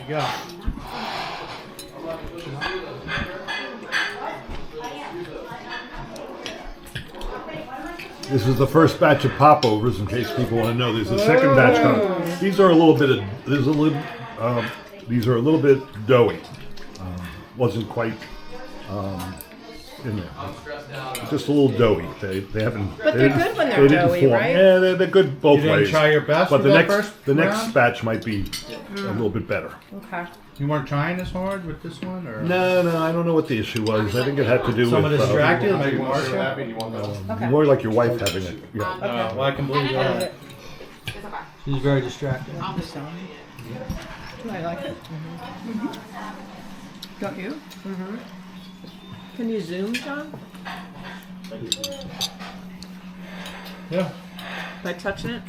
you go. This is the first batch of popovers, in case people want to know. There's a second batch coming. These are a little bit. These are a little bit doughy. Wasn't quite in there. Just a little doughy. They haven't. But they're good when they're didn't doughy, form. right? Yeah, they're good both You didn't ways. try your best But for the that next first next round? batch might be a little bit better. Okay. You weren't trying as hard with this one, or No, I don't know what the issue was. I think it had to do someone with distracted, like Marsha? Okay. more like your wife having it. Yeah. Well, I can believe that. She's very distracted. I like it. Don't you? Can you zoom, John? Yeah. By touching it?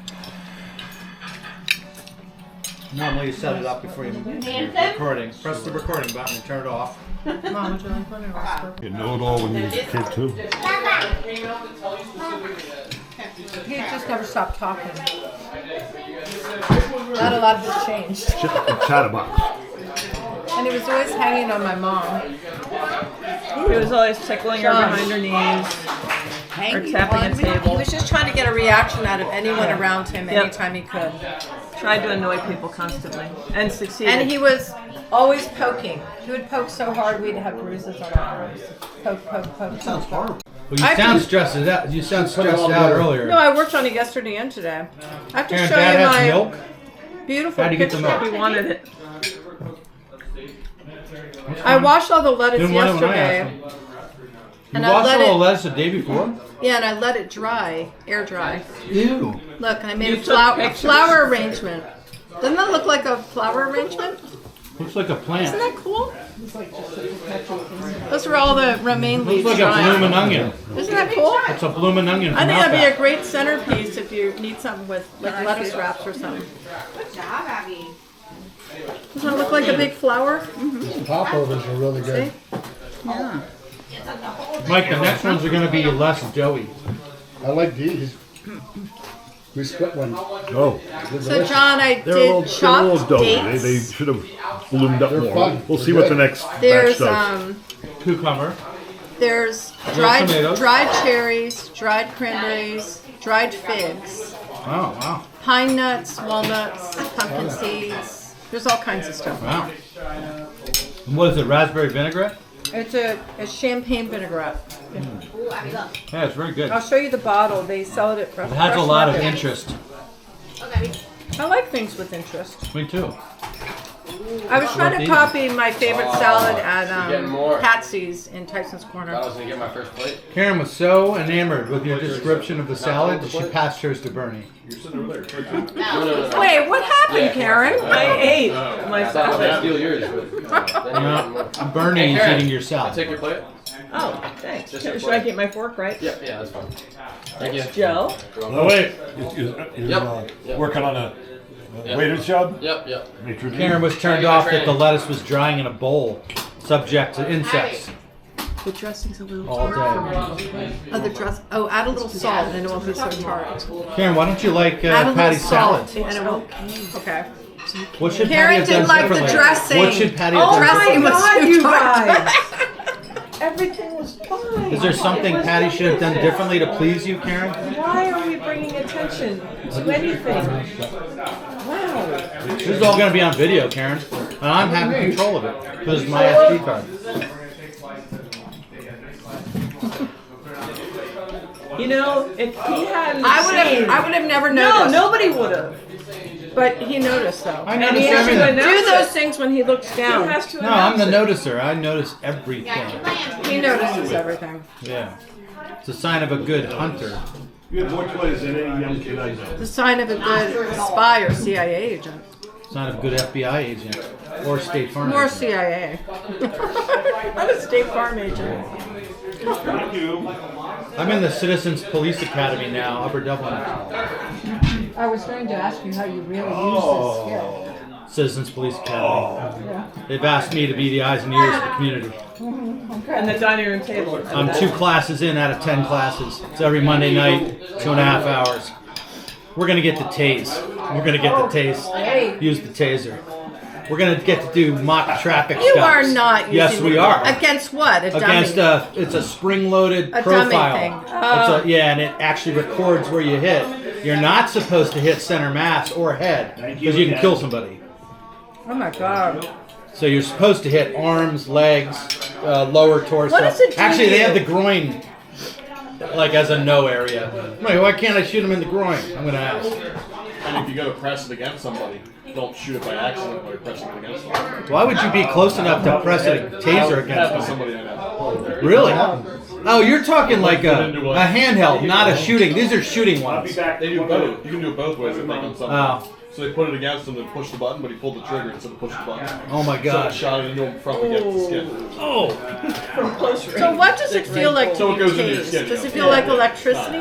Normally you set it up before you're recording. Press the recording button and turn it off. Mom, would you like one or else? You know it all when you was a kid too. He just never stopped talking. Not a lot has changed. Chatterbox. And he was always hanging on my mom. He was always tickling her behind her knees or tapping a He table. was just trying to get a reaction out of anyone around him Yep. anytime he could. Tried to annoy people constantly and succeeded. And he was always poking. He would poke so hard we'd have bruises on our arms. Poke, poke, poke. Sounds horrible. Well, you I sound can- stressed out. You sound stressed out earlier. No, I worked on it yesterday and today. I have to Karen, show Dad you has my milk. beautiful How'd you get the picture. milk? he wanted it. I washed all the lettuce Didn't want it when I yesterday. asked him. You And I washed let all the it- lettuce the day before? Yeah, and I let it dry, air dry. Ew. Look, and I made You a took flower pictures. arrangement. Doesn't that look like a flower arrangement? Looks like a plant. Isn't that cool? Those are all the romaine leaves Looks like a drying. blooming onion. Isn't that cool? It's a blooming onion I from think that'd be a Outback. great centerpiece if you need something with like lettuce wraps or something. Good job, Abby. Doesn't it look like a big flower? Popovers are really good. Mike, the next ones are going to be less doughy. I like these. We split one. Oh, So John, I they're a little, did they're a little chopped doughy. dates. They should have bloomed up They're more. fun. We'll see They're what the good. next batch There's does. Cucumber. there's dried tomatoes. cherries, dried cranberries, dried figs, Oh, wow. pine nuts, walnuts, pumpkin seeds. There's all kinds of stuff. Wow. And what is it, raspberry vinaigrette? It's a champagne vinaigrette. Ooh, Abby, look. Yeah, it's very good. I'll show you the bottle. They sell it at It has a lot of interest. Look, Abby. I like things with interest. Me too. I was trying to copy my favorite salad at getting more. Patsy's in Tyson's Corner. I was gonna get my first plate. Karen was so enamored with your description of the salad that she passed hers to Bernie. No. Wait, what happened, Yeah. Karen? I ate my I thought I was gonna salad. steal yours, but then you wanted more. Bernie Hey, is Karen, eating your I'll salad. take your plate. Oh, thanks. Just Should your I plate. get my fork right? Yeah, that's fine. Thank you. Joe? Oh, wait. You're Yep. working on a Yep. waiter's job? Yep. Maitre d'? Karen was turned off that the lettuce was drying in a bowl, subject to insects The dressing's a little all tart. day. Oh, the dress. Oh, add a little salt and it won't be so tart. Karen, why don't you like Add a little Patty's salad? salt and it won't. Okay. What should Karen Patty have done didn't like the differently? dressing. What should Patty have Oh done my differently? God, you guys. Everything was fine. Is there something Patty should have done differently to please you, Karen? Why are we bringing attention to anything? Wow. This is all going to be on video, Karen. And I'm having control of it because it's my SD card. You know, if he hadn't I would seen- have never No, noticed. nobody would have. But he noticed though. I And notice he has to everything. announce Do those it. things when he looks He down. has to No, I'm the announce it. noticer. I notice everything. He notices everything. Yeah. It's a sign of a good hunter. You have more toys than any young kid I know. The sign of a good spy or CIA agent. Sign of a good FBI agent or State Farm More agent. CIA. I'm a State Farm agent. Thank you. I'm in the Citizens Police Academy now, Upper Dublin. I was going to ask you how you really use this skill. Citizens Police Academy. They've asked me to be the eyes and ears of the community. And the dining room table. I'm 2 classes in out of 10 classes. It's every Monday night, 2.5 hours. We're gonna get the tase. We're gonna get the tase. Hey. Use the taser. we're gonna get to do mock traffic You stops. are not using Yes, we are. Against what? A dummy? Against it's a spring-loaded A dummy profile. thing. Oh. And it actually records where you hit. You're not supposed to hit center mass or head because you can kill somebody. Oh my god. So you're supposed to hit arms, legs, lower torso. What does it do Actually, to they you? have the groin, like as a no area. I'm like, why can't I shoot him in the groin? I'm gonna ask. And if you go to press it against somebody, don't shoot it by accident while you're pressing it against them. Why would you be close enough to press a taser With against him? somebody I know. Really? Oh, you're talking like a handheld, not a shooting. These are shooting ones. They do both. You can do it both ways. I think on something. Oh. So they put it against him to push the button, but he pulled the trigger instead of push the button. Oh my So it gosh. shot it into him from against the skin. Oh. From close range. So what does it feel like to So it be goes into your tased? skin, Does yeah. it feel like electricity?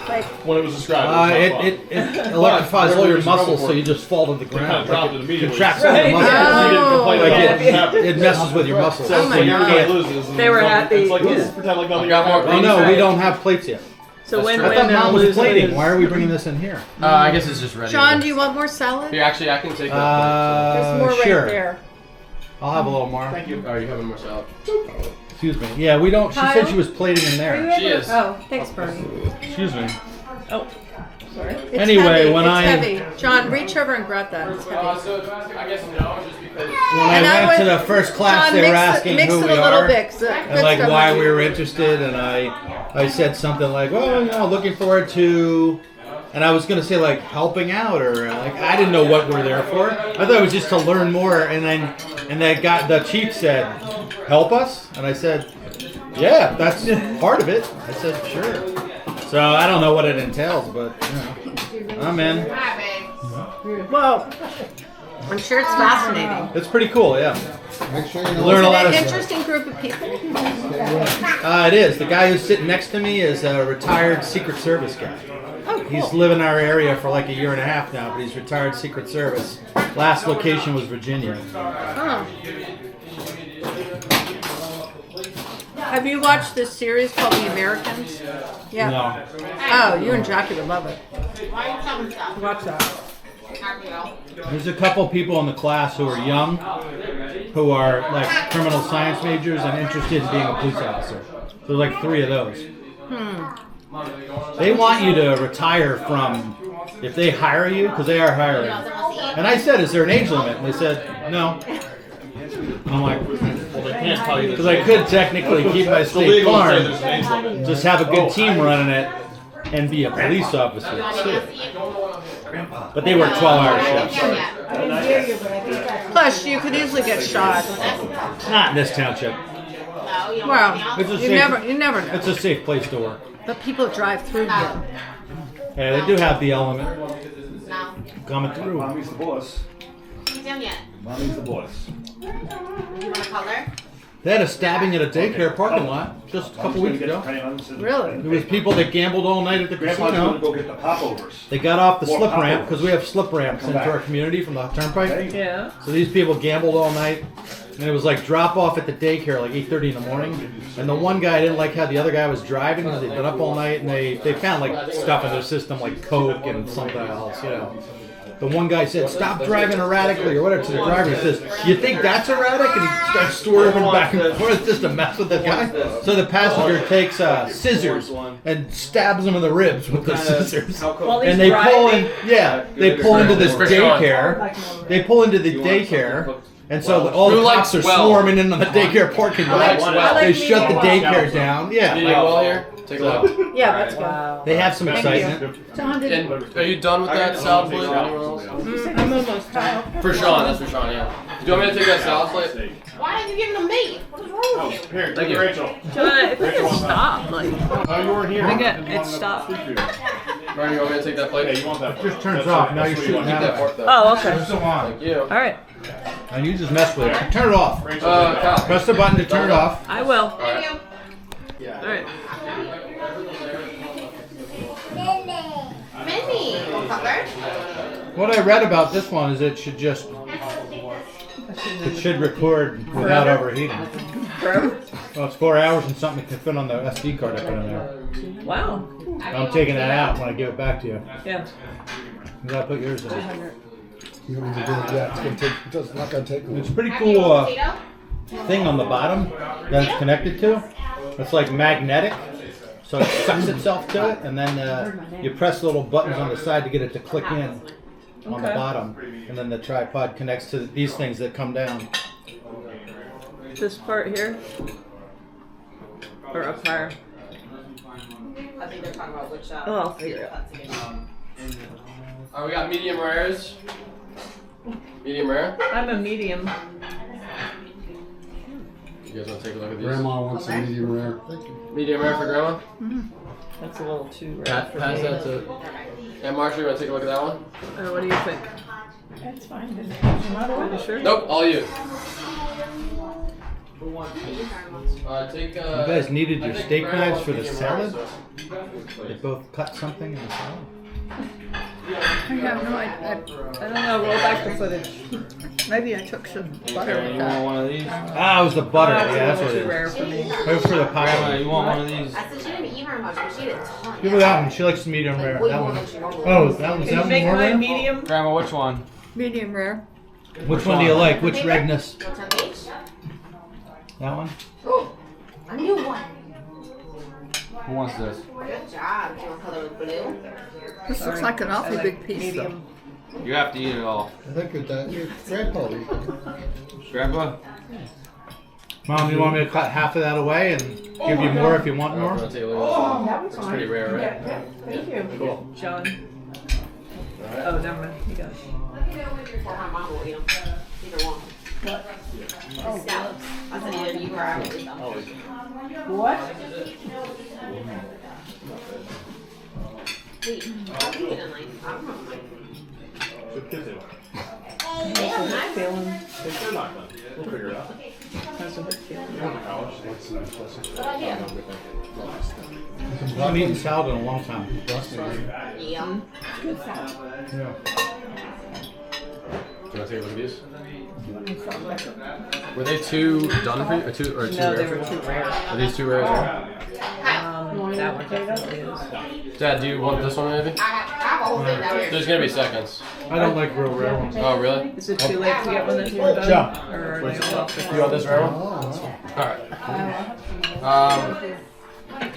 Like When it was described, it was It electrifies all your muscles, so you just fall to the They kind of ground. dropped Like it it immediately. contracts all the Right. muscles. He didn't complain Like about it, what happened. it messes with your muscles. So Oh it's my like God. everybody loses. and They were happy. It's like, let's Yeah. pretend like nothing I got more happened. Oh no, we don't have plates yet. So when I thought Mom was losing plating. is- Why are we bringing this in here? I guess it's just ready. John, do you want more salad? Here, actually, I can take that. There's more Sure. right there. I'll have a little more. Thank you. Oh, you having more salad? Excuse me. Yeah, we don't. She Kyle? said she was plating in Are you there. She able- is. Oh, thanks, Bernie. Excuse me. Oh, sorry. It's Anyway, heavy. when it's I- heavy. John, reach over and grab that. It's heavy. So I guess no, just because. When And I I went to would- the first class, John, they were mix asking mix who it we a little are. bit. 'Cause the And good like stuff why is- we were interested, and I said something like, "Oh, you know, looking forward to," and I was gonna say like helping out or like I didn't know what we're there for. I thought it was just to learn more, and the chief said, "Help us," and I said, "Yeah, that's part of it." I said, "Sure." So I don't know what it entails, but you know, I'm in. Hi, babe. Well, I'm sure it's fascinating. It's pretty cool, yeah. Make sure you You know. learn a It's lot an of. interesting group of people. It is. The guy who's sitting next to me is a retired Secret Service guy. Oh, He's cool. lived in our area for like a year and a half now, but he's retired Secret Service. Last location was Virginia. Oh. Have you watched this series called The Americans? Yeah. No. Oh, you and Jackie would love it. Why are you talking stuff? Watch that. There's a couple people in the class who are young, who are like criminal science majors and interested in being a police officer. There's like 3 of those. They want you to retire from, if they hire you, because they are hiring. And I said, "Is there an age limit?" And they said, "No." I'm like, Well, they can't tell you because I could technically keep my It's state illegal to say farm, there's an age limit. just have a good team running it, and be a police officer too. But they work 12-hour shifts. Plus, you could easily get shot. Not in this township. Well, It's a you safe- never know. It's a safe place to work. But people drive through here. Yeah, they do have the element No. coming through. Mommy's the boss. He's done yet. Mommy's the boss. You want a color? They had a stabbing at a daycare parking lot just a couple weeks ago. Really? There was people that gambled all night at the Grandpa's gonna casino. go get the popovers. They got off the More slip ramp popovers. because we have slip ramps Come into back. our community from the turnpike. Okay? Yeah. So these people gambled all night, and it was like drop off at the daycare like 8:30 in the morning. And the one guy didn't like how the other guy was driving because they'd been up all night, and they found like stuff in their system like coke and something else, you know. The one guy said, "Stop driving erratically," or whatever to the driver. He says, "You think that's erratic?" And he starts swerving back and forth just to mess with the guy. So the passenger takes scissors and stabs him in the ribs with the scissors. While he's And they pull in, driving. they pull into this For Sean. daycare. They pull into the daycare, and so all the Who cops likes are well? swarming in on the daycare parking lot. They shut the daycare down. You need Yeah, well here? Take a look. Yeah, that's good. Wow. they have some Thank excitement. John, did And are you done with that salad plate? Anyone else? I'm almost done. For Sean, that's for Sean, yeah. Do you want me to take that salad plate? Why are you giving them me? What is wrong with you? Here, Thank you. Rachel. John, if I could stop, like, Oh, you weren't here. I think it stopped. Ryan, you want me to take that plate? Yeah, you want that? Just turns off. Now you're shooting Keep that at it. fork though. Oh, okay. Still on. Thank you. All right. And you just mess with it. Turn it off. Kyle. Press the button to turn it off. I will. Thank you. All right. Minnie. Color? What I read about this one is it should record without overheating. Forever? Well, it's 4 hours and something can fit on the SD card I put in there. Wow. I'm taking that out when I give it back to you. Yeah. You gotta put yours in. You don't need to do it yet. It's not gonna take long. It's a pretty Have you cool potato? thing on the bottom that it's connected to. It's like magnetic, so it sucks itself to it, and then you press the little buttons on the side to get it to click in on the Okay. bottom, and then the tripod connects to these things that come down. This part here? Or up higher? I think they're talking about which. Oh, I'll figure it out. Alright, we got medium rares. Medium rare. I'm a medium. You guys want to take a look at these? Grandma wants a medium rare. Medium rare for grandma. That's a little too Pass, rare for pass me. that to. And Marshall, you want to take a look at that one? What do you think? That's fine. Are you sure? Nope, all you. Take. You guys needed your I think steak grandma knives wants for the medium rare, salad? so- They both cut something in the salad. I have no idea. I don't know. Roll back the footage. Maybe I took some butter Karen, with you want that. one of these? Ah, it was the butter. That's Yeah, that's a what little it too rare is. for me. Wait for the Grandma, pie. you want one of these? I said she didn't eat very much, but she ate a ton. Give her that one. She likes the medium rare. Way That more one. than she normally Oh, does. that one's Can you that make one more mine rare? medium? Grandma, which one? Medium rare. Which one do you like? Which redness? What's on page? That one? Oh, a new one. Who wants this? Good job. Do you want color with blue? This looks like an awfully big piece, medium. You have to eat it all. I think your grandpa will eat it. Grandpa? Mom, you want me to cut half of that away and give you more if you want You more? want to take a look at this? It's pretty rare, right? Thank you. Cool. John. Oh, never mind. You got it. Or my mom will eat them. Either one. Oh, scallops. I said either you or I will eat them. What? Wait, how do you eat them? Like, I don't know. Like, Feeling. We'll figure it out. Has a good feeling. good idea. I haven't eaten salad in a long time. Yeah. Yeah. Do you want to take a look at these? Were they too done for you? Or too No, rare? they were too rare. Are these too rare? That one definitely is. Dad, do you want this one maybe? I have a whole thing down here. There's gonna be seconds. I don't like real rare ones. Oh, really? Is it too late to get one that you're done? Yeah. Or are they all You want this rare one? Alright.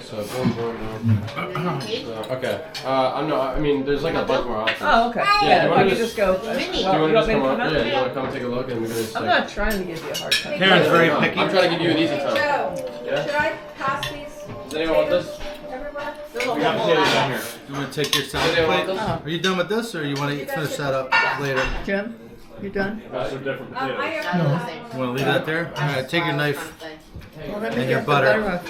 So, boom, boom, boom. Okay. I mean, there's like a bunch more options. Oh, okay. Yeah, Yeah, you I wanna can just- just go. Do you Well, want to you just want me come to up? come out? Yeah, you want to come take a look and we can just I'm like... not trying to give you a hard time. Karen's very I'm picky. trying to give you an easy time. Joe, should I pass these Does anyone want this? everywhere? We got potatoes down here. You want to take your Does salad anyone want plate? this? Are you done with this, or you want to finish that up later? Jim, you done? Those are different potatoes. I have the same. You want to leave that there? All right, take your knife Well, let me and your get the butter. off.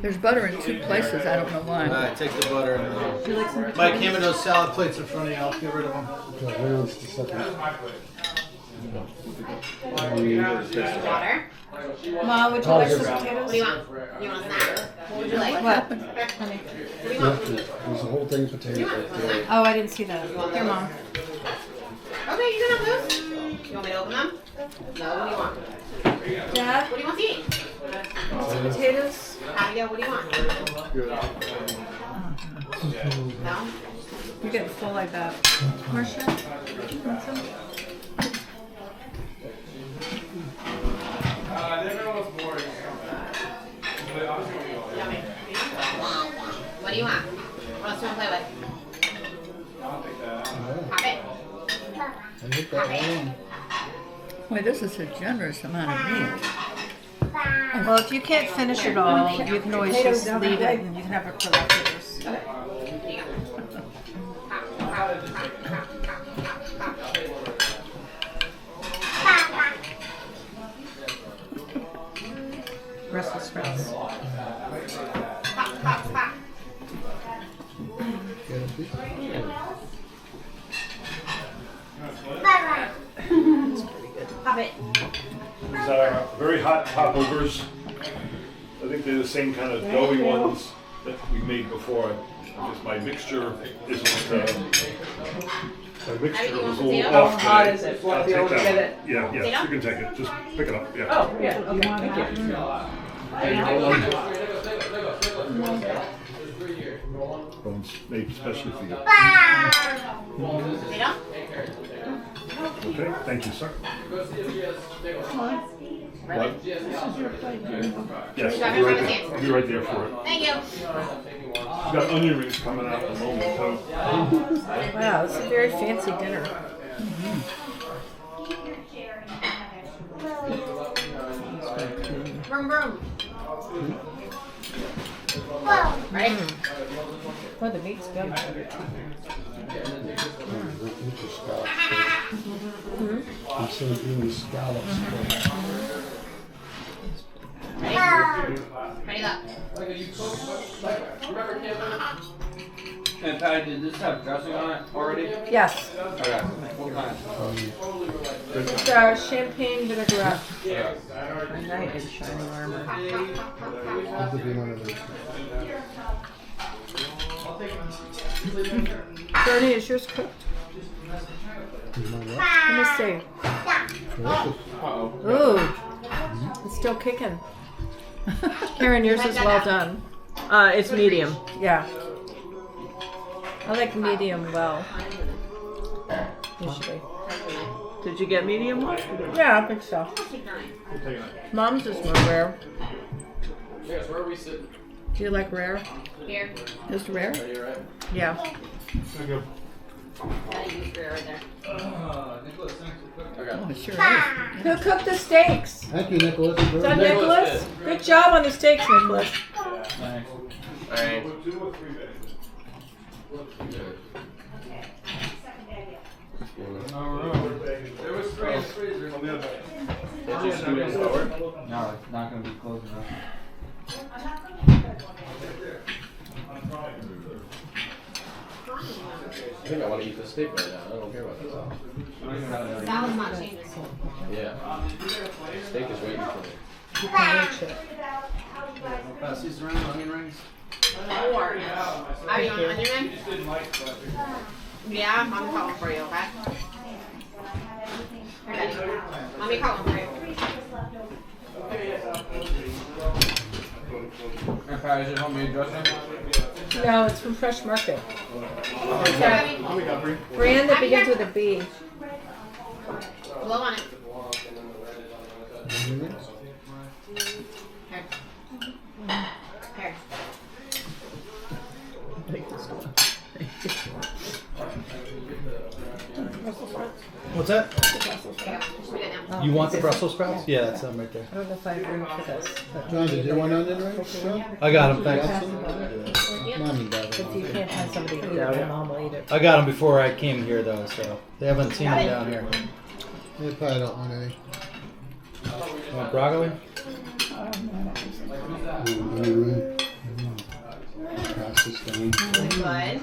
There's butter in two places. I don't know All why. right, take the butter. And, Mike, hand me those salad plates in front of you. I'll get rid of them. Hang on just a second. Water. Ma, would you like some What potatoes? do you want? You want a snack? What would you like? What? What do you want? There's a whole thing of potatoes right there. Oh, I didn't see that. Here, Mom. Okay, you can have those. You want me to open them? No, what do you want? Dad, What do you want to eat? potatoes? Abigail, what do you want? No? You're getting full like that. Marcia? Yummy. What do you want? What else do you want to play with? Pop it. I hit that one. Wait, this is a generous amount of meat. Well, if you can't finish it all, you can always just leave it and you can have it for leftovers. Here you go. Brussels sprouts. Pop, pop, pop. Get a piece? Pop it. These are very hot popovers. I think they're the same kind of doughy ones that we made before. Just my mixture isn't. My mixture was a little How off hot today. is it? I'll Want to be take able to that get one. it? Yeah, yeah, you can take it. Just pick it up. Yeah. Oh, yeah. Okay. Thank you. One's made especially for you. Potato? Okay, thank you, sir. What? Yes, I'll be right there for it. Thank you. We've got onion rings coming out in a moment, too. Wow, it's a very fancy dinner. Vroom, vroom. Right? Oh, the meat's good. I'm still doing scallops. Ready up. And Patty, did this have dressing on it already? Yes. Okay. What kind? Champagne vinaigrette. Yeah. A knight in shining armor. Have to be one of those. Bernie, is yours cooked? Let me see. Ooh, it's still kicking. Karen, yours is well done. It's medium. Yeah. I like medium well. Usually. Did you get medium one? Yeah, I think so. Mom's is more rare. Yes, where are we sitting? Do you like rare? Here. Is rare? Are you right? Yeah. Gotta use for right there. Okay. Oh, it sure is. Who cooked the steaks? Thank you, Nicholas. Is that Nicholas? Good job on the steaks, Nicholas. Thanks. Alright. There was three in the freezer. Did you scoot in forward? No, it's not gonna be close enough. I think I want to eat the steak right now. I don't care about this. Salad's not changing. Yeah. Steak is waiting for me. Pass these around, onion rings. Or, are you on onion ring? Yeah, I'm calling for you, okay? Okay. Let me call him for you. And Patty, is it homemade dressing? No, it's from Fresh Market. Abby, Brand that begins with a B. blow on it. Here. Here. What's that? Here you go. Just put it down. You want the Brussels sprouts? Yeah, that's them right there. I don't know if I have room for this, but John, did you want onion rings? John? I got them, thanks. Mommy got if it. you can't find somebody to eat it, Mom will eat it. I got them before I came here though, so they haven't seen them down here. They probably don't want any. Want broccoli? Onion ring. Pass this down. Good.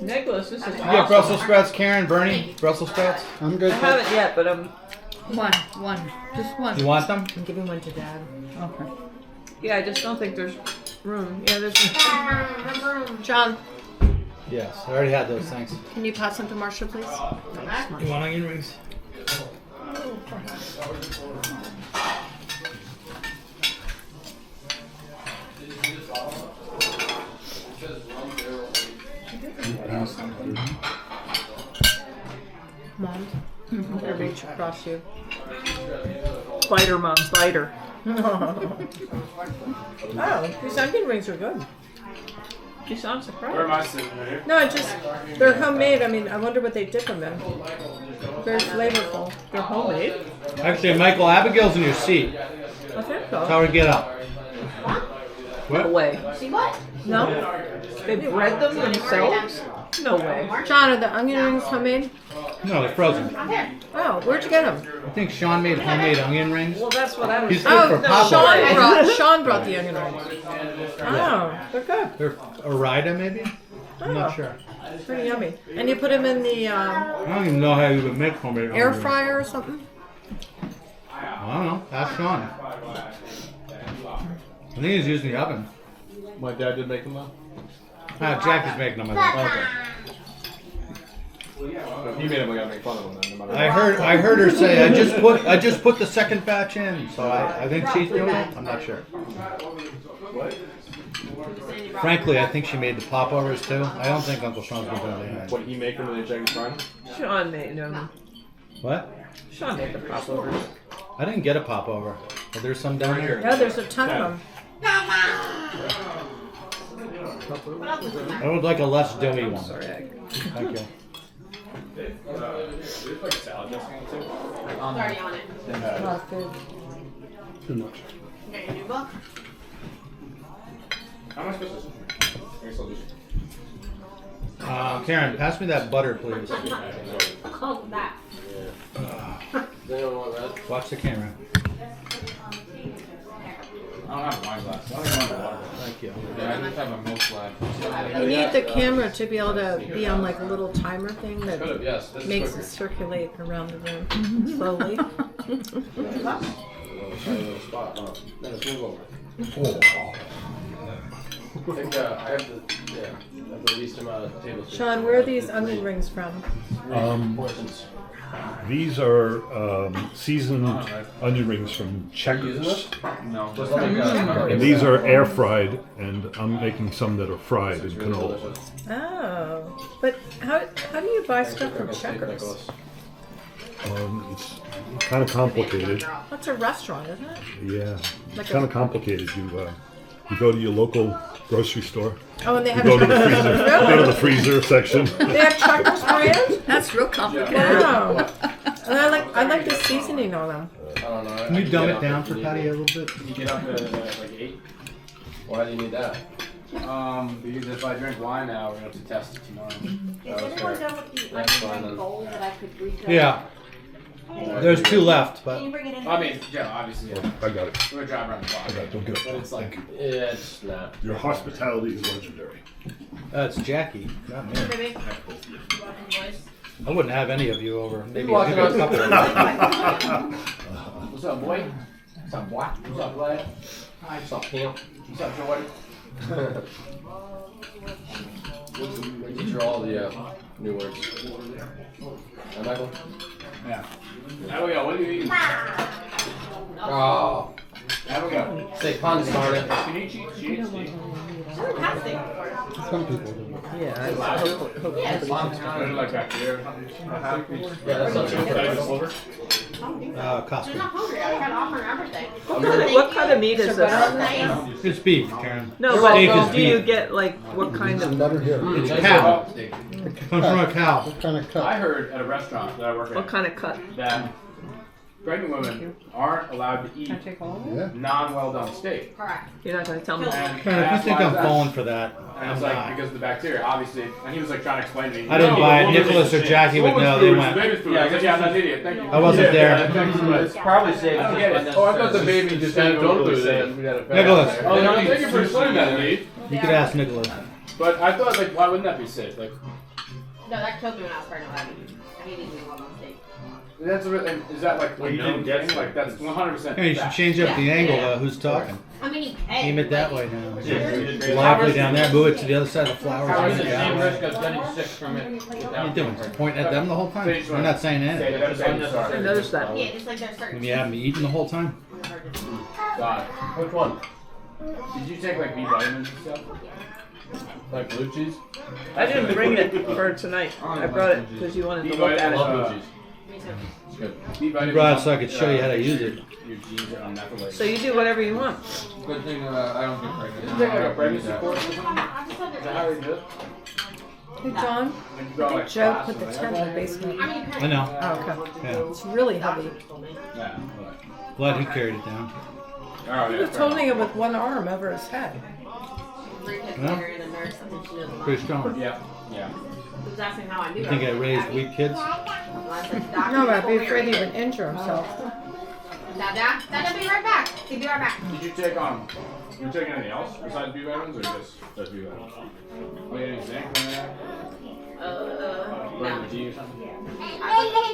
Nicholas, this is You got awesome. Brussels sprouts, Karen, Bernie? Brussels sprouts? I'm good. I haven't yet, but One, just one. You want them? I'm giving one to Dad. Okay. yeah, I just don't think there's room. Yeah, there's. John, Yes, I already had those, thanks. can you pass them to Marcia, please? You want onion rings? Pass that. Mom, I'm gonna reach across you. Biter, Mom, biter. Oh, these onion rings are good. You sound surprised. Where am I sitting here? No, I just, they're homemade. I mean, I wonder what they dip them in. Very flavorful. They're homemade. Actually, Michael, Abigail's in your seat. I think Tell so. her to get up. No What? way. See what? No? They bred them themselves? No way. John, are the onion rings homemade? No, they're frozen. Out there. Oh, where'd you get them? I think Sean made homemade onion rings. Well, that's what I was He's saying. good for Popeye. Sean brought the onion rings. Oh, they're good. They're Arida, maybe? I'm not Oh. sure. Pretty yummy. And you put them in the I don't even know how you would make homemade onion air rings. fryer or something? I don't know. Ask Sean. I think he's using the oven. My dad did make them though. Jack is making them, I think. Okay. If he made them, we gotta make fun of him then. No matter I heard her say I just put the second batch in, so I think she's doing it. I'm not sure. what. frankly, I think she made the popovers too. I don't think Uncle Sean's been doing anything. What he make them and they check his friend? Sean made them. What? Sean made the popovers. I didn't get a popover. But there's some down here. No, there's a ton of them. I would like a less doughy one. Sorry, Thank you. It's already on it. Too much. You got your new book? How am I supposed to? I guess I'll just. Karen, pass me that butter, please. Oh, that. Does anyone want red? Watch the camera. I don't have a wine glass. I don't even have a water. Thank you. Yeah, I just have a milk glass. You need the camera to be able to be on like a little timer thing Could have, that yes. This makes is it circulate around the room slowly. quicker. Tiny little spot. Huh? Then let's move over. I think I have the least amount of tablespoons. Sean, where are these onion rings from? Portions. These are seasoned onion rings from Checkers. No. Just like And these are air fried, and I'm making some that are fried in really canola. delicious. Oh, but how do you buy stuff from Checkers? It's kind of complicated. That's a restaurant, isn't it? Yeah, Like it's kind of complicated. You go to your local grocery store. Oh, and they You have go to the freezer. Checkers. Go to the freezer section. They have Checkers brand? That's real complicated. Wow. And I like the seasoning on them. I don't know. Can you dumb it down for Patty a little bit? You get up at like 8. Why do you need that? Because if I drink wine now, we're going to have to test it tomorrow. Is anyone done with the That's fine onion then. bowl that I could refill? Yeah. There's 2 left, but Can you bring it in? I mean, yeah, obviously, yeah. I got it. We're driving around the block. I got it. Don't get it. But it's like, Yeah, it's not. Your hospitality is legendary. it's Jackie, not me. Baby. You want some boys? I wouldn't have any of you over. Maybe walking a on- couple of you. what's up, boy? What's up, boy? What's up, lad? Hi. What's up, Camp? What's up, Jordan? These are all the new words. And Michael? Yeah. There we go. What do you eat? Oh, There we go. say puns, darn it. Can you cheat? Cheat? Fantastic. Some people do. What are like back here? Yeah, that's not true. Costco. I'm not hungry. I got to offer everything. What kind of meat is this? Nice. It's beef, Karen. No, Steak but is do you beef. get like what kind Some of butter here. It's Nice cow. steak. Comes from a cow. What kind of I cut? heard at a restaurant that I work what at kind of cut? that pregnant women aren't allowed to eat Yeah. non-well-done steak. Correct. You're not gonna tell me. And Karen, if you think I'm falling for that, And I'm it's like not. because of the bacteria, obviously. And he was like trying to explain to me. I didn't "No, buy it. woman's Nicholas or food. Jackie would Woman's know. food They is went. the baby's food. I was like, yeah, I'm not an idiot. Thank you. I wasn't there. Yeah, thank you so much. It's probably safe. I don't get it. Oh, I thought the baby just had don't lose it. We had a fat Nicholas. out there. Oh, no, thank you for explaining that to me. You could ask Nicholas. But I thought, like, why wouldn't that be safe? Like, No, that killed me when I was pregnant. I need to eat well on steak. that's is that like a known thing? Like, that's 100%. Hey, you should change up the angle. Who's talking? I mean, you Aim it that way now. Lively down there. Move it to the other side of the How flowers. is and it the same cow. risk of getting sick from it? What are you doing? Pointing at them the whole time? You're not saying Say anything. that it's I unnecessary. noticed that. Yeah, just like there's certain. When you have me eating the whole time? God. Which one? Did you take like B vitamins and stuff? Like blue cheese? I didn't bring it for tonight. I brought it because you wanted to look I at love it. blue cheese. Me too. It's good. B vitamins. You brought it so I could show you how to use it. Your genes are unnatural. So you do whatever you want. Good thing I don't get pregnant. Did you take like a pregnancy course or something? I just Is that how you do it? Hey, John, When you go, I think like, Joe class put or the whatever? tent in the basement. I mean, I know. Oh, okay. Yeah. It's really heavy. Yeah. Glad he carried it down. Oh, He yeah. was holding it with one arm over his head. Three kids Yeah. later, the nurse, I think she knows a lot. Pretty strong. Yeah. Yeah. He was asking how I knew. You think I raised weak kids? Well, I said, "Doctor, No, but I'd told be me afraid he everything." would injure himself. Dada, be right back. He'll be right back. Did you take you taking anything else besides B vitamins or just B vitamins? Oh, you didn't zinc or anything? No. Vitamin D or something?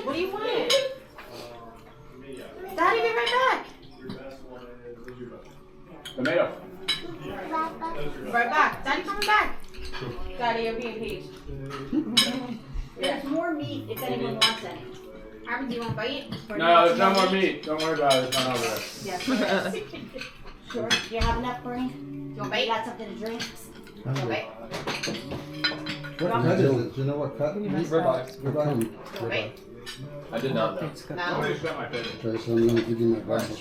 What do you want? Daddy, be right back. Tomato. Right back. Daddy, coming back. Daddy, you're being paged. There's more meat if anyone wants any. Harvey, do you want a bite? No, there's no more meat. Don't worry about it. It's not over there. Yes. Sure. Do you have enough, Bernie? You want a You bite? got something to drink? Okay. What cut is it? Do you know what cut? Ribeye. Ribeye. Okay. I did not know. No. Somebody's got my favorite. Okay, so I'm gonna give you my glasses.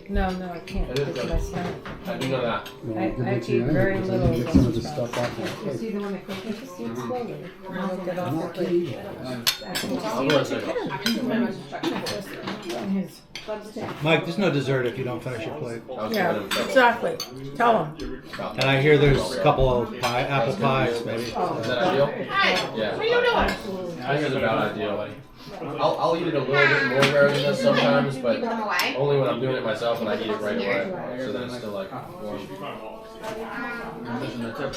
No, I can't. It is It's good. my son. I do know that. You I want me to give it to eat you very anyway, 'cause I little need to of get some of those the stuff off my You plate. see the one that cooks, you just eat slowly. And I'll get off I'm the not plate. kidding. I'll go and say And his- Mike, there's no dessert if you don't finish your plate. Yeah, exactly. Tell him. And I hear there's a couple of apple pies, maybe. Is that ideal? Hey, Yeah. what are you doing? I think it's about ideal. I'll eat it a little bit more rare than this sometimes, but Keeping them away? only when I'm doing it myself and I eat it right away. So then it's still like warm. Can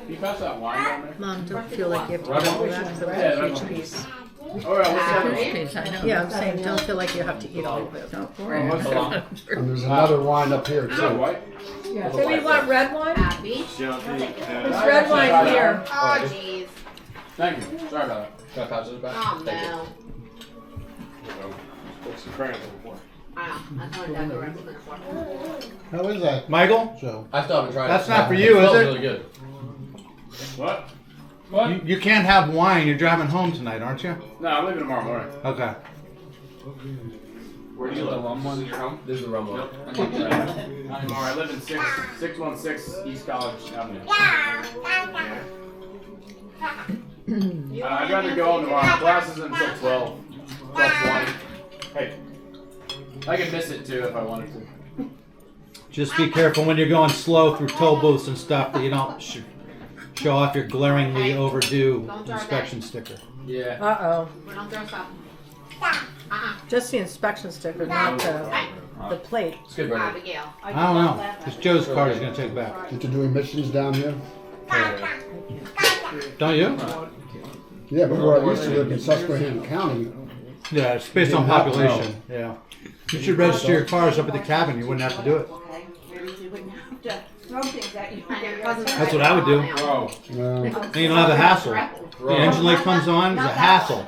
you pass that wine down there? Mom, don't feel like you have to Right. eat all that. It's a huge piece. Oh, yeah, what's that? Huge piece, I know. Yeah, I'm saying, don't feel like you have to eat all of it. Don't worry. What's that? And there's another wine up here Is that too. white? Yeah. So we want red wine? Abby. There's red wine here. Oh, jeez. Thank you. Sorry about Can I pass it back? Oh, Thank you. no. that. What's the crayons for? I know. That's what Dad was looking for. How is that, Michael, Joe? I still haven't tried it. That's not for you, It smells is it? really good. What? What? you can't have wine. You're driving home tonight, aren't you? No, I'm leaving tomorrow morning. Okay. Where do you live? Rum one in your home? This is the rum one. I need to try it. Tomorrow, I live in 616 East College Avenue. I'd rather go home tomorrow. Class is until 12. Plus 1. Hey. I could miss it too if I wanted to. Just be careful when you're going slow through toll booths and stuff that you don't show off your glaringly overdue inspection sticker. Yeah. Uh-oh. We don't throw stuff. Just the inspection sticker, not the plate. It's good, Brendan. Abigail. I don't know. It's Joe's card he's going to take back. Did you do emissions down here? Don't you? Yeah, but where I used to live in Susquehanna County, Yeah, it's based on population. Yeah. You should register your cars up at the cabin. You wouldn't have to do it. That's what I would do. Oh. Then you don't have the hassle. The engine light comes on, it's a hassle.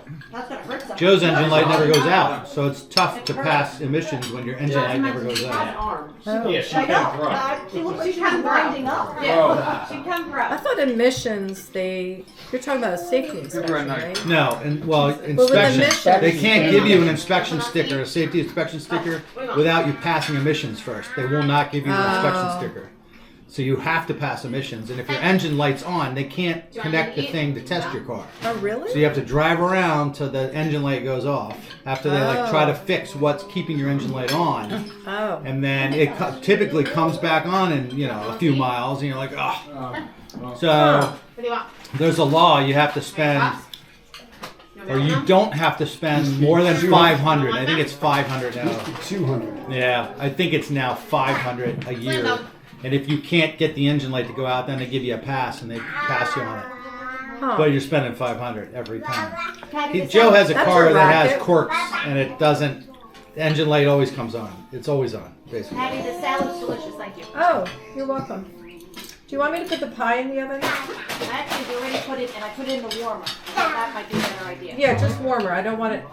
Joe's engine light never goes out, so it's tough to pass emissions when your engine light never goes out. Yeah, she can run. She looks like she's grinding up. Yeah. She come for I us. thought emissions, you're talking about a safety inspection, night. right? No, and well, with inspection. emissions- They can't give you an inspection sticker, a safety inspection sticker, without you passing emissions first. They will not give you the inspection sticker. So you have to pass emissions, and if your engine light's on, they can't connect the thing to test your car. Oh, So really? you have to drive around till the engine light goes off. After they like try to fix what's keeping your engine light on, Oh. and then it typically comes back on in a few miles, and you're like, oh. So What do you want? there's a law you have to spend, or you don't have to spend more than 500. I think it's 500 now. 200. Yeah, I think it's now 500 a year. And if you can't get the engine light to go out, then they give you a pass and they pass you on it. Huh. But you're spending 500 every time. Patty, the Joe has a That's car a that has racket. corks and it doesn't. The engine light always comes on. It's always on, basically. Patty, the salad's delicious, thank you. Oh, you're welcome. Do you want me to put the pie in the oven? Actually, we already put it, and I put it in the warmer. I thought that might be a better idea. Yeah, just warmer. I don't want it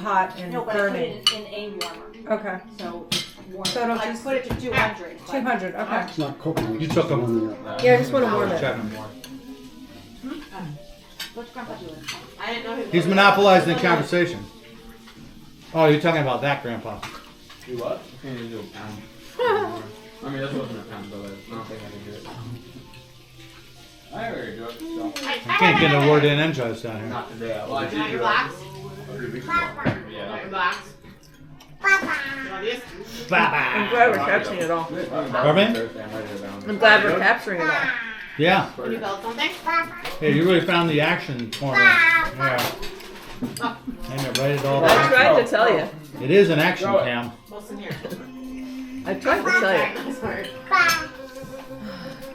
hot and No, but I put burning. it in a warmer, Okay. so warm. So it'll I just- put it to 200. but- 200, okay. It's not cooking. You it's took just 'em. warming up. Yeah, I just want to warm it. Checking. What's Grandpa doing? I didn't know he was. He's monopolizing the conversation. Oh, you're talking about that, Grandpa. Do what? I can't even do a pound. I mean, this wasn't a pound, but I don't think I can do it. I already do it. So. You can't get a word in edgewise down here. Not today. Well, I You did want do your it blocks? a few weeks ago. You Yeah. want your blocks? You want these? I'm glad we're capturing it all. Pardon me? Thursday, I'm ready to bounce. I'm glad we're capturing it all. Yeah. Can you build something? Hey, you really found the action corner. Yeah. And you write it all I down. tried to tell you. It is an action cam. What's in here? I tried to tell you. This word.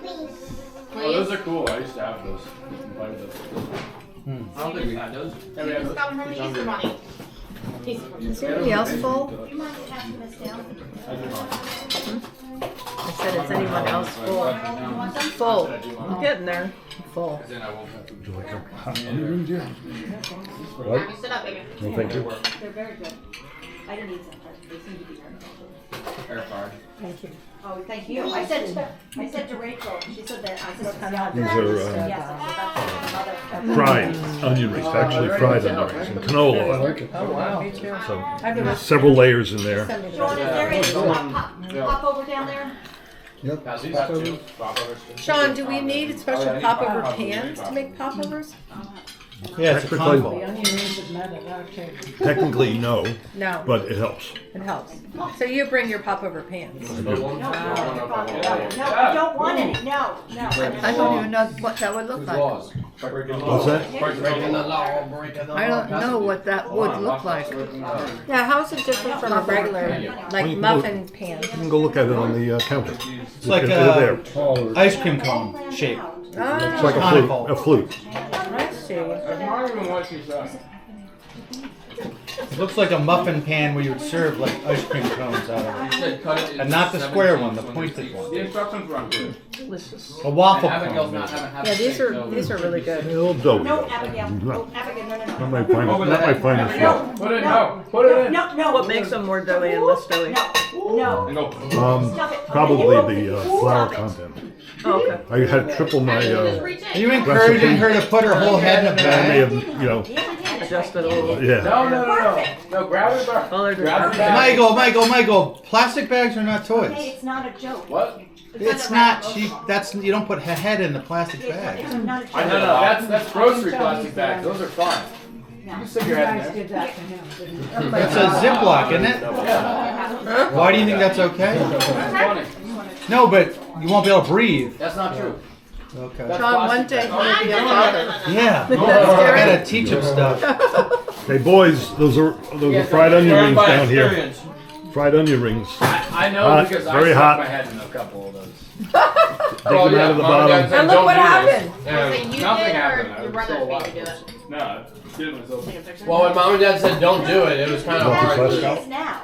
Oh, those are cool. I used to have those. Buy those. I don't think we had those. Yeah, we had Just got them from the Easter Bunny. Easter Bunny. Is anybody else full? Do you mind passing this down? I said, is anyone else full? Full. I'm getting there. Full. Then I won't have to. Would you like a hot onion, dear? Have you sit up, baby? No, thank you. They're very good. I didn't eat some, but they seem to be very good. Air fryer. Thank you. Oh, thank you. I said to Rachel, she said that, I said, yeah. These are Yes, that's fried onion rings, actually fried onion rings, and canola I oil. like it. Oh, wow. Me too. So several layers in there. Send me Sean, is that. there any pop over down there? Yep. Now, these got two popovers. Sean, do we need special popover pans to make popovers? Yeah, it's a Technically- combo. onion rings is mad at Technically, no, No, but it helps. it helps. So you bring your popover pans. Those ones? No, No, no, no, no, no. I don't want any, no. I don't even know what that would look Whose like. laws? What's that? Breaking the law, breaking the law. I don't know what that would look like. Yeah, how's it different from a regular, Well, like you can muffin pan? You can go look at it on the counter. It's like there. a ice cream cone shape. It's like a Conical. flute. I see. I don't even what she said. It looks like a muffin pan where you would serve like ice cream cones out of it. You said cut it into And not the square 17 one, the when pointed it's- one. The instructions were unclear. A waffle And Abigail's cone. not having half Yeah, the these steak, are so- really A good. little doughy. No, though. Abigail, no, Abigail, no, Not no. my finest, not my finest yet. Put it, no, put it in. No, no. What makes them more doughy and less doughy? No, And go. stop it. Probably the flour content. Oh, okay. I had triple my. Are you encouraging her to put her whole head in a I may bag? have, you know, Adjust it a little. yeah. No, grab it back. Oh, they're Grab it good. back. Michael, plastic bags are not Hey, toys. it's not a joke. What? It's not, you don't put a head in the plastic bag. It's not a joke. I know, that's grocery plastic bags. Those are fine. You can stick your head in there. It's a Ziploc, isn't it? Yeah. Why do you think that's okay? It's funny. No, but you won't be able to breathe. That's not true. Okay. That's John, one plastic. day he'll be a father. Yeah, I gotta teach him stuff. Hey boys, those are fried onion Learn rings by down here. experience. Fried onion rings. I know Hot, because very I stuck hot. my head in a couple of those. Dig them out of the Mom and Dad bottom. said, And look "Don't what do this." happened. Yeah, So you nothing did, or happened. I your was brother still made alive. you do it? No, I did it myself. Well, when mom and dad said don't do it, it was kind of Don't hard. touch It to- is now.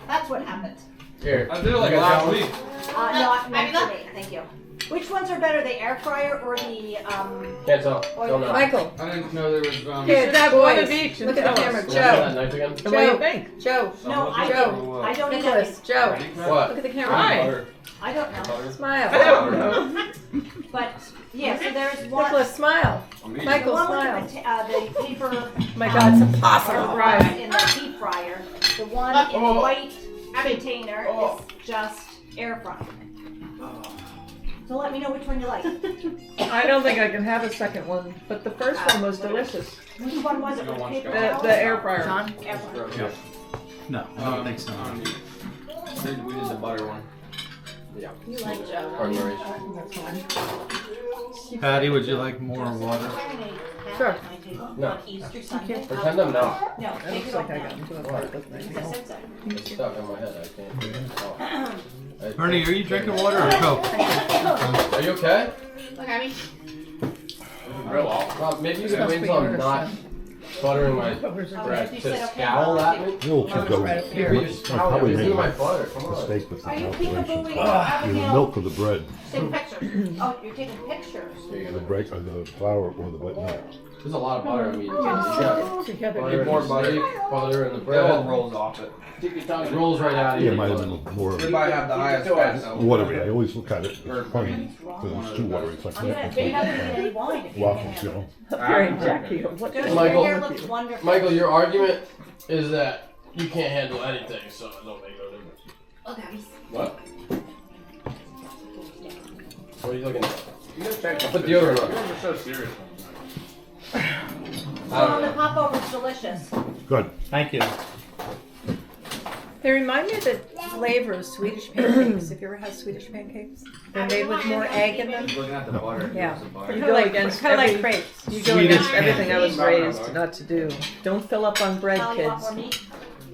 That's what happened. Here. I did it like last week. Not meant for me, thank you. Which ones are better, the air fryer or the, Can't tell. Don't know. Michael, I didn't know there was. here, Should have one boys, of each and look at the tell camera. us. Can I see that Joe, knife again? And what do you think? Joe, no, I Joe. don't, I don't eat Nicholas, that. Joe, What? look at the camera. Hi. I don't know. Smile. I don't know. But, yeah, so there's one. Nicholas, smile. The Michael, one smile. with the paper. My God, it's impossible. Right. In the deep fryer. The one in the white container is just air fried. So let me know which one you like. I don't think I can have a second one, but the first one was delicious. Which one was it with the paper towels? The air fryer. John? Air fryer. No, I don't think so. We did the butter one. You like Joe. Pardon the race. Patty, would you like more water? Sure. No. Easter Sunday. Pretend I'm not. No, It take looks it like off I now. got into a fight with I my said so. It's stuck in my head. I can't. Ernie, are you drinking water or Coke? Are you okay? Look at me. Real off. Rob, maybe you could wait till I'm not buttering my bread You to said okay. scowl at me? You'll keep going. Yeah, but you scowl at probably me. made This is my a butter. Come on. mistake with the Are you calculation. peekabooing The Abigail? milk of the bread, Take pictures. Oh, you're taking pictures. the break, or the flour, or the butter. There's a lot of butter. I mean, you got together. more butter in the It all bread. rolls off it. It rolls right out of Yeah, you. it might have been more It might have the highest fat. though. watery. I always look at it as funny, because it's too watery. It's like, I'm gonna bake up any wine if you can waffles, have you it. know? Very Jackie. What Your Michael. hair looks wonderful. Michael, your argument is that you can't handle anything, so it don't make no difference. Okay. What? What are you looking at? You gotta check Put deodorant on. You guys are so serious. So the popover's delicious. Good. Thank you. They remind me of the flavor of Swedish pancakes. Have you ever had Swedish pancakes? They're made with more egg in them. Looking at the butter. Yeah. here's the butter. You Kind go of against like every- crepes. You go Swedish against everything I was pancakes. raised not to do. Don't fill up on bread, Oh, you want kids. more meat?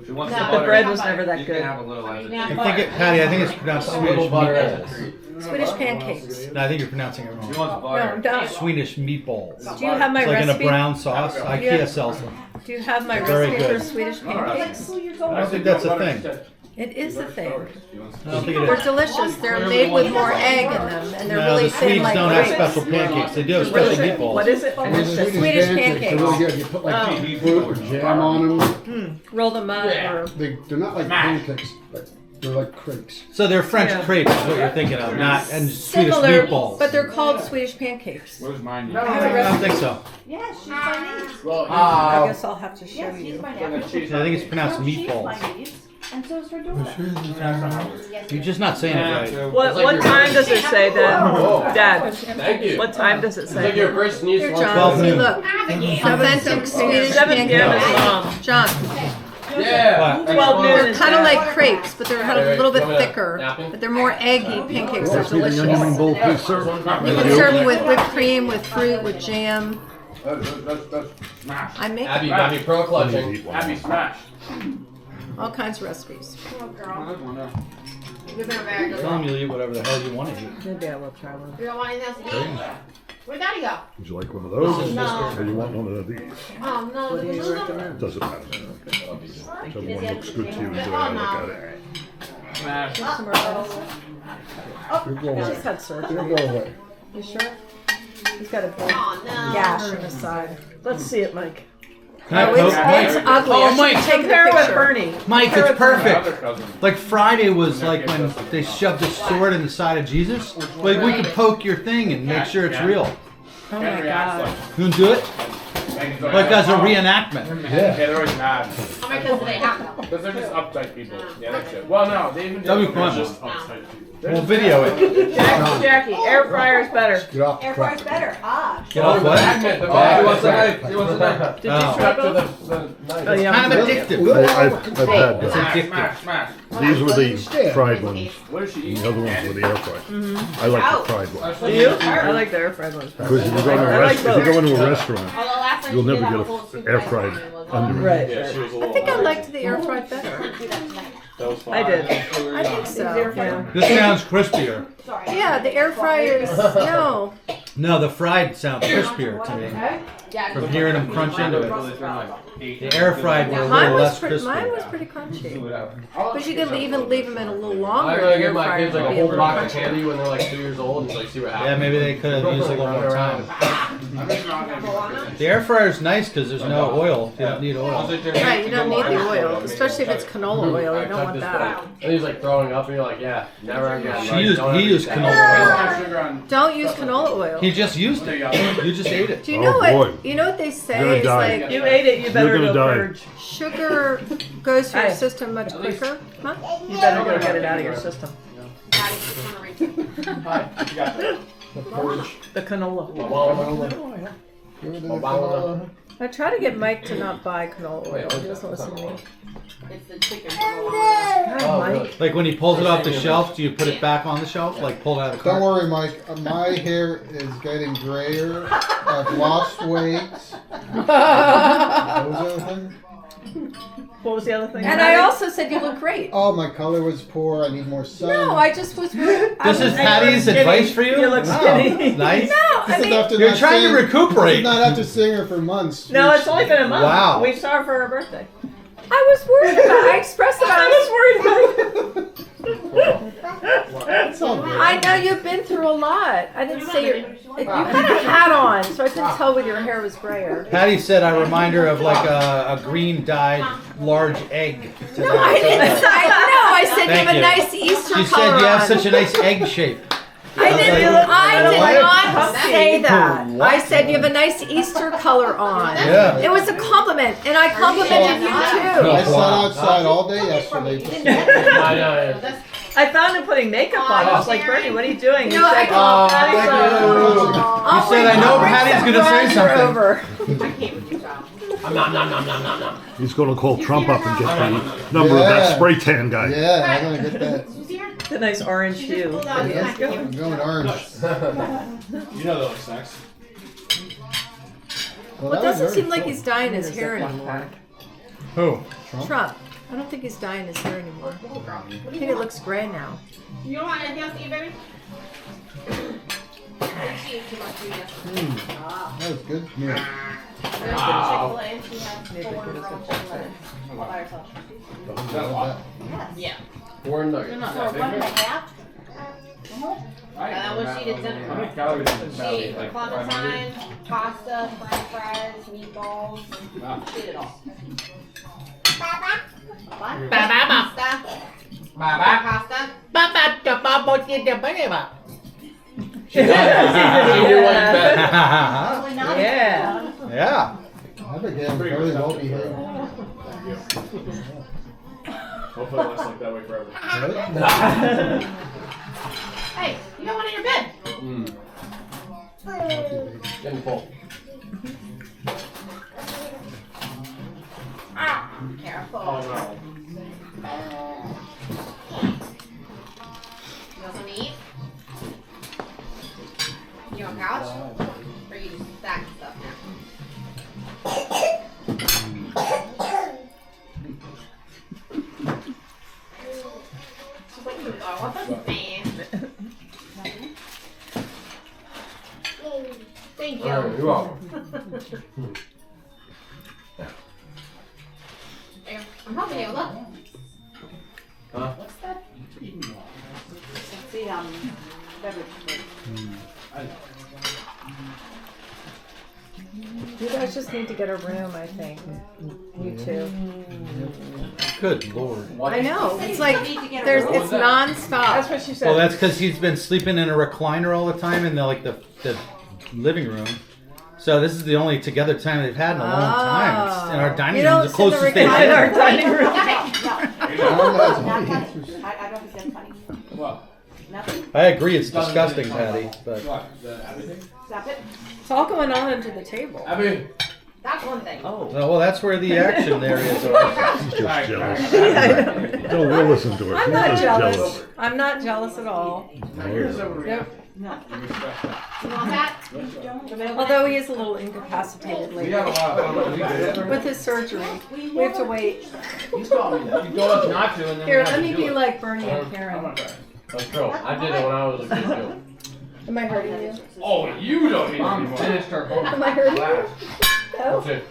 If you want No, some The butter, bread was never that you can good. have a little as it Yeah. is. I think it, Patty, I think it's pronounced A Swedish little butter as a meatballs. treat. Swedish pancakes. No, I think you're pronouncing it She wrong. wants No, butter. I'm done. Swedish meatballs. Do you have my It's like in a recipe? brown sauce. IKEA sells them. Do you have my Very recipe for good. Swedish pancakes? I don't think that's a thing. It is a thing. I don't think it They're is. delicious. They're made with more egg in them, and they're No, really the thin Swedes like don't have grapes. special pancakes. They do have What is special it? What meatballs. is it? And it says Swedish They're pancakes. really good. You put like fruit or jam on them. Roll them up, or They're not like pancakes, but They're like crepes. So they're French Yeah. crepes, is what you're thinking of, not and Swedish Similar, meatballs. but they're called Swedish pancakes. What does mine I need? have a I don't recipe. think so. Yes, she's my niece. Well, I guess I'll have to show Yes, she's you. my the nephew. cheese. I think it's pronounced No, she is meatballs. my niece, and so is her daughter. Yes, You're just not saying it right. What time does it say, Oh, Dad? thank you. What time does it It's like say? your first niece Here, wants John, 12 see, noon. look. Authentic Swedish 7 p.m. is pancakes. mom. John, Yeah. What? 12 noon they're is kind of Dad. like crepes, but they're a little bit thicker. But they're more eggy pancakes. They're Pass me the onion ring delicious. bowl, please, sir. You can serve them with whipped cream, with fruit, with jam. That's smash. I make Abby, got me pro Let me clutching. eat one. Abby smash. all kinds of recipes. Oh, girl. There's one there. You've been a very good Tell one. them you'll eat whatever the hell you want to eat. Maybe I will try one. You don't want anything else to eat? Where'd Daddy go? Would you like one of those? No. Or you want one of these? Oh, no. What do you the- recommend? Doesn't matter. Whichever one looks good to you, Oh, so I look no. at it. Smash. You're going Just had surgery. You're going away. You sure? He's got a big Oh, no. gash on his side. Let's see it, Mike. Can I Oh, poke? it's Mike, ugly. Oh, I should Mike. have taken Compare a it with picture. Bernie. Mike, Compare it's it with My perfect. other cousin. Like Friday was like when they shoved a sword in the side of Jesus. Like we could poke your thing and make sure it's real. Oh Ken my reacts god. You want to do it? Like as a Oh. reenactment. Yeah, they're always mad. How many kids do they have, though? Because they're just uptight people. Yeah, that's it. Well, no, they even That'd be they're fun. just uptight people. We'll video it. Jackie, air fryer is better. Get off the Air crap. fry's better. Ah. Get off what? Magnet, the bag. He wants a knife. He wants a knife. Did you Oh. try Cut to both? the Oh, knife. yeah. Kind of addictive. I've had It's those. addictive. Smash, smash. These were the fried ones. What does she And eat? the other ones were the air fried. I like the fried ones. Do you? I like the air fried ones better. Because if you go to I a like if you go into a restaurant, Although last time you'll she never did have get a whole a soup air rice fried ramen was- under. Right. Yeah, she was a I little. think I liked the air fried better. Do that tonight. That was fine. I did. I think so. Yeah. This sounds crispier. Sorry. Yeah, the air fryers. No. No, the fried sounds crispier to me. Yeah. From hearing them crunch into it. The air fried were a Mine little was less pretty. Mine crispy. was pretty crunchy. But you could even leave them in a little longer. I'm in gonna the air give my fryer kids to like a be whole little box of crunchy. candy when they're like 2 years old and like see what happens. Yeah, maybe they could have used a little more time. The air fryer is nice because there's no oil. You don't need oil. Right, you don't need the oil, especially if it's canola oil. You don't want that. And he's like throwing up and you're like, yeah, never again. She Like, used- don't he ever used eat that. canola Sugar on. Don't use canola oil. He just used it. You just ate it. Do you know Oh, boy. what? You know what they say You're gonna is die. like You ate it, you better gonna go die. purge. sugar goes through your Hey. system much quicker. Huh? You better go get it out of your system. Daddy just wanna reach it. Hi, you got that. The canola. Give me the canola. I try to get Mike to not buy canola oil. He doesn't listen to me. It's the chicken. God, Oh, Mike. really? Like when he pulls it off the shelf, do you put it back on the shelf? Like pull it out of the Don't cart? worry, Mike. My hair is getting grayer. I've lost weight. What was the other thing? What was the other thing? And I also said you look great. Oh, my color was poor. I need more sun. No, I just was. I This was is Patty's skinny. advice for you? You look Wow, skinny. nice. no, I This is mean, after You're not trying to seeing- recuperate. This is not after seeing her for months. No, it's only been a month. Wow. We saw her for her birthday. I was worried about. I expressed that I was worried about it. It's all good. I know you've been through a lot. I didn't say you had a hat on, so I couldn't tell whether your hair was grayer. Patty said I remind her of like a green dyed large egg. No, I didn't say. I said you Thank have a you. nice Easter She color said you have on. such a nice egg shape. I did not Puffy. say that. I said you have a nice Easter color on. Yeah. It was a compliment, and I complimented you I too. sat outside all day yesterday. Just I know. I found him putting makeup on. I was like, Bernie, what are you doing? He No, said, I- Patty's You said I know Patty's gonna say something. Over. I can't with you, child. He's going to call Trump up and get the number of that Yeah. spray tan guy. yeah, I'm gonna get that. You see her? The nice orange hue. Hold on, Yeah, yeah. I'm going orange. You know those snacks. Well, Well, it that was doesn't very seem like cool. he's dyeing his hair anymore. Who? Trump. I don't think he's dyeing his hair anymore. I think it looks gray now. You don't want anything else to eat, baby? She ate too much food yesterday. That was good. Yeah. Chick-fil-A, and she has 4 grilled chicken all by herself. Yeah. 4 nuggets. For 1.5? And then when she did How dinner, many calories does it she sound ate like? clementine, pasta, french fries, meatballs. Wow. She did it all. What? Pasta. Pasta. She did what you bet. Probably not. Yeah. Yeah. Abigail, very well behaved. Hopefully it lasts like that way forever. Right? Hey, you got one in your bed. Getting full. Ah, careful. Oh no. You want something to eat? You on couch? Or you just stack stuff now? She's like, oh, what the man? Thank you. Alright, you're welcome. There, I'm helping you, look. Huh? What's that? It's the beverage drink. You guys just need to get a room, I think. You two. Good lord. I know. It's like It's it's nonstop. That's what she said. Well, that's because he's been sleeping in a recliner all the time in the living room. So this is the only together time they've had in a long time. It's in our dining You room, don't the sit in the closest they've recliner. been. Our dining room. I don't think that's funny. What? Nothing. I agree, it's disgusting, Patty. But What? The everything? Stop it. It's all going on under the table. Abby. That's one thing. Oh. well, that's where the action areas are. She's just jealous. I'm No, we'll listen to her. She's not just jealous. I'm not jealous at all. Here's over here. No. You want that? Although he is a little incapacitated We lately. have a lot of fun. With his surgery. We have to wait. You told me that. You told us not to, and then Here, we have let to me do be it. like Bernie and I'm Karen. not trying. That's true. I did it when I was a kid too. Am I hurting you? Oh, you don't need Mom to be finished her whole Am I hurting you? glass. No? That's it.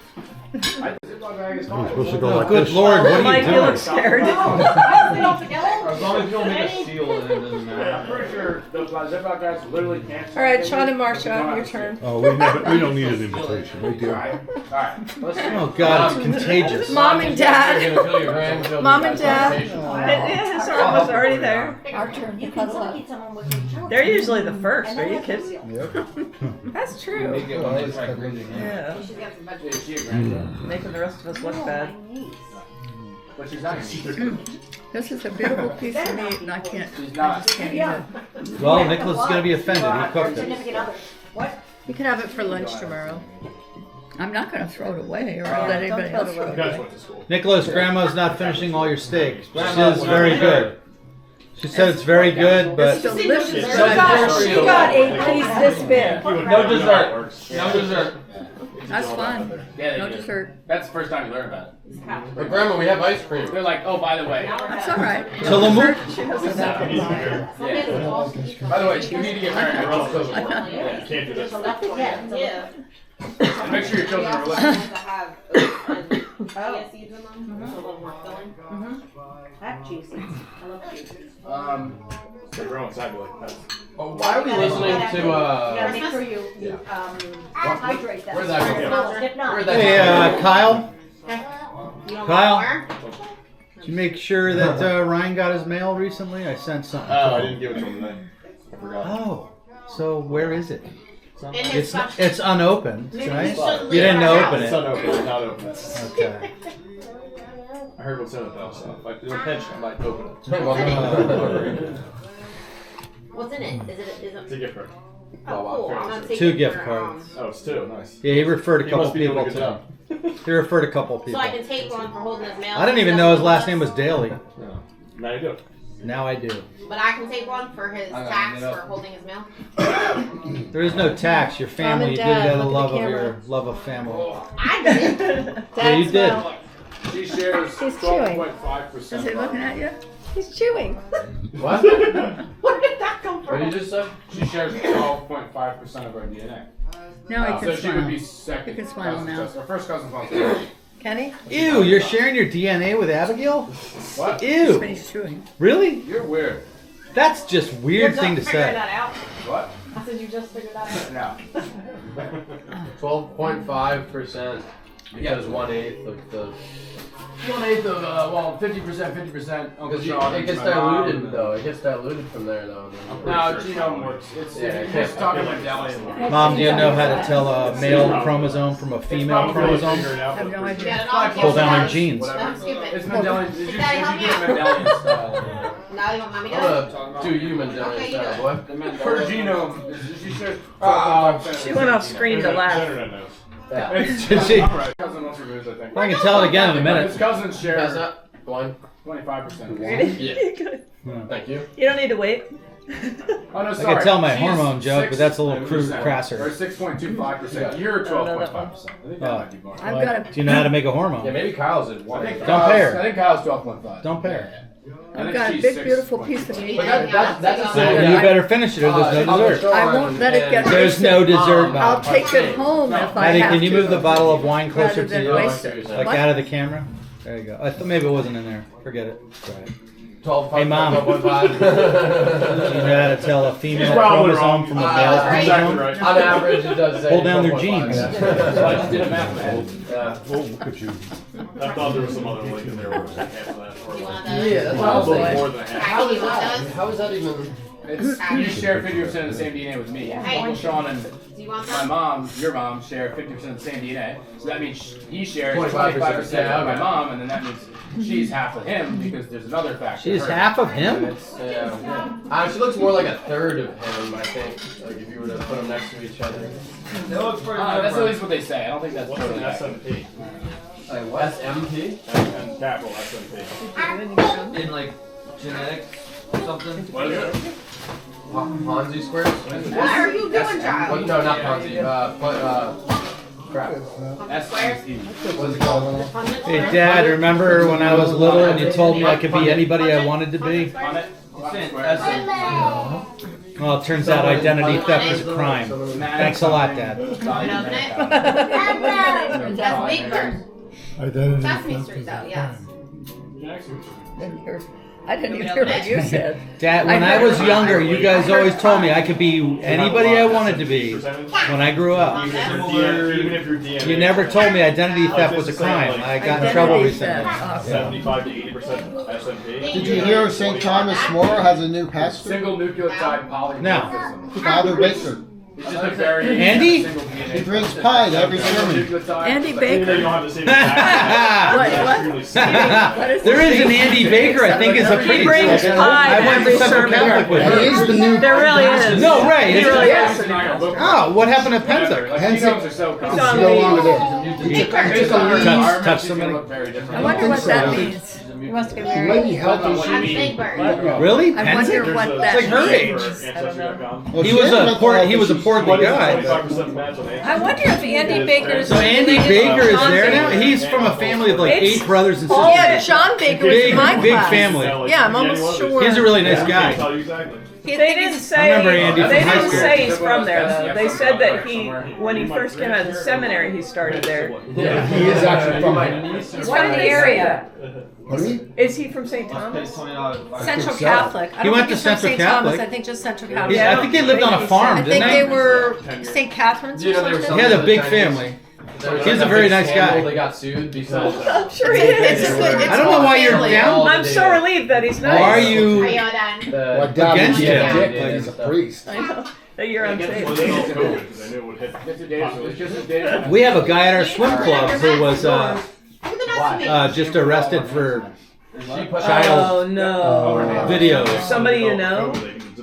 Ziploc bag is You're fine. supposed to go Oh, like good this. lord, what are Mike, you you look doing? scared. Put it all together. As long as you don't make a seal, then it doesn't I'm matter. pretty sure the Ziploc bags literally can't. All right, Sean and Marcia, your turn. Oh, we don't need an invitation. We do. Alright, let's do Oh god, it's contagious. Mom and Dad. You're gonna fill your grandchildren Mom by and Dad. sanitation. His arm was already there. Our turn. You cuddle up. They're usually the first. Are you kidding? That's true. Make it when they try breathing in. Yeah. She's got some Is vegetables. she a granddaughter? Making the rest of us look bad. But she's not. She's This is a beautiful piece of meat, and I can't. I not. just can't eat it. Well, Nicholas is going to be offended. He cooked it. Significant other. What? You can have it for lunch tomorrow. I'm not going to throw it away or let anybody throw it else throw You it guys away. went to school. Nicholas, Grandma's not finishing all your steak. She Grandma, says very good. She said it's very good, but It's delicious. She but got, I'm she very- got a piece this big. No dessert. No dessert. That's fine. Yeah, they No do. dessert. That's the first time you learn about it. But Grandma, we have ice cream. They're like, oh, by the way. That's all right. Tillamook? Yeah. By the way, you need to get married. Or else it doesn't work. Yeah, you can't do this. Yeah. And make sure your children are Ones listening. that have oats and chia seeds in them, so a little more filling. I have chia seeds. I love chia seeds. They grow inside you like that. Oh, why are we listening to You gotta make sure you hydrate them. Where'd that go? If not, Where'd that Hey, Kyle, you don't Kyle? want more? did you make sure that Ryan got his mail recently? I sent something. Oh, I didn't give it to him today. I forgot. Oh, so where is it? In his It's unopened, Maybe right? you shouldn't You didn't leave our open It's it. unopened, it's not open. Okay. I heard what's in it though, so if I do a pinch, I might open it. What's in it? Is it? It's a gift card. Oh, cool. I'm not 2 taking gift for, cards. Oh, it's two, nice. Yeah, he referred a He couple must be doing people a good to job. He referred a couple So people. I can take one for holding his mail. I didn't even know his last name was Daly. Yeah. Now you do it. Now I do. But I can take one for his I gotta tax get up. for holding his mail. There is no tax. Your family, and you did Dad, it out of look at love the of your camera. love of family. I did. Yeah, you did. She shares He's chewing. 12.5%. Is he looking at you? He's chewing. What? Where did that come What did you from? just say? She shares 12.5% of our DNA. Now he So can she would be smile. second. You can smile cousin now. to us. Our first cousin's on Kenny? Ew, you're sharing your DNA with Abigail? What? Ew. But he's chewing. Really? You're weird. That's just weird thing to Figuring say. that out. What? I said you just figured that out. No. 12.5%. Because 1/8 of the. 1/8 of, well, 50%, 50%. Uncle Because Sean. it gets my mom. diluted though. It gets diluted from there though. No, genome works. It's Yeah, just talking about medallion. Mom, do you know how to tell a male chromosome from a female chromosome? I have no idea. Yeah, no, Pull down their genes. Let's skip it. It's medallion. It's just Daddy, help me out. medallion style. Now you want mommy to I'm do it? gonna do you Mendelian Okay, you style, do boy. Her genome. She says. She went off screen to laugh. Yeah. Did she? Alright, cousin wants removed, I think. I can tell it again in a minute. His cousins share How's that? One. 25%. Yeah. Thank you. You don't need to wait. Oh no, I sorry. can tell my She's hormone joke, but that's a little 6%, crasser. Or 6.25%. You're 12.5%. I think that might be more. I've got Do you know how to make a Yeah, hormone? maybe Kyle's at I one. think Don't pay her. I think Kyle's 12.5. Don't pay her. I've got a big, beautiful piece of meat. But that's a So you better finish it or there's no dessert. I won't let it get There's no dessert, I'll Bob. take it home if I Maddie, have can you to. move the bottle of wine Rather closer to than you? waste it. Like What? out of the camera? There you go. I thought maybe it wasn't in there. Forget it. Try it. 12. Hey, Mom. 12.5. Do you know how to tell a female probably chromosome wrong. from a male Exactly chromosome? right. On average, it does say Pull down their 12.5, genes. yeah. I just did a math. Yeah. Oh, look at you. I thought there was some other link in there where it was like half of that. Or You want like, that? Yeah, that's what I was probably like. more than half. How is You want that? those? How is that even? It's, you share 50% of the same DNA with me. Hey. Uncle Sean and Do you want my that? mom, your mom, share 50% of the same DNA. So that means he shares 25%, 25% yeah, of my okay. mom, and then that means she's half of him because there's another factor. She's her. half of And him? it's, Yeah. She looks more like a third of him, I think. Like if you were to put them next to each other. It looks pretty that's at least what they say. I don't think that's What's an totally accurate. SMP? Like what? SMP? And capital SMP. in like genetics or something. What is it? Ponzi squares? What are you doing, Well, Charlie? no, not Ponzi. Crap. SMP. What's it called? Hey, Dad, remember when I was little and you told me I could be anybody I wanted to be? On it. Well, it turns out identity theft is a crime. Thanks a lot, Dad. That's Big Bird. Identity Sesame theft Street is though, a yes. crime. I didn't even hear what you said. Dad, when I was younger, you guys always told me I could be anybody I wanted to be when I grew up. Even if your DNA. You never told me identity theft was a crime. I got in trouble Identity recently. theft. Awesome. 75 to 80% SMP. Did you hear St. Thomas More has a new pastor? Single nucleotide polymorphism. Father Baker. It's just a variation. Andy? of single DNA. He brings pie to every sermon. Nucleotide. Andy Even though you Baker. don't have the same exact What? extremely similar. What is There this? is an Andy Baker, I think, is a He pretty. brings pie I to went every to Central sermon. Catholic with He her. is the new. There really is. No, right. He it's- really It's is. not gonna look Oh, what happened at Penza? like, Hence genomes it- are so It's complex. on No me. longer there. Based on her Touch environment, she's somebody. gonna look very different. I wonder what that so. means. He wants to get It married. might be healthy. I'm Big Bird. Really? I Penza? wonder what It's that like her means. age. Well, He she was has a mental poor, health he was a issues. portly guy. 25% match on I wonder if Andy Baker's. So Andy Baker is there now? He's from a family of like It's- 8 brothers and Oh, yeah, sisters. John Baker was Big, in my big class. family. Yeah, I'm almost sure. He's a really nice guy. Tell you exactly. He They thinks didn't he's- say. remember Andy from They high didn't school. say he's from there though. They said that when he first came out of the seminary, he started there. Yeah, he is actually from my there. niece. He's from the area. Is he from St. Thomas? Central so. Catholic. I He don't went think to he's from Central St. Thomas. Catholic. I think just Central He's- Catholic. I think they lived on a farm, I didn't think they? they were St. Catherine's Do you or know they were something. He had a big Chinese. family. There was He's like a very big nice scandal, guy. They got sued because. I'm sure he It's is. just a- it's I don't know all why you're family. down. I'm so relieved that he's Why nice. are Are you? you all done? The, My dad Against would be a him. dick, but he's a priest. I know that you're Well, unsafe. they don't COVID because I knew it would hit. Just a data- it's just a data- We have a guy at our swim club who was Look at the nuts just arrested for she put child Oh no. videos. Somebody you know?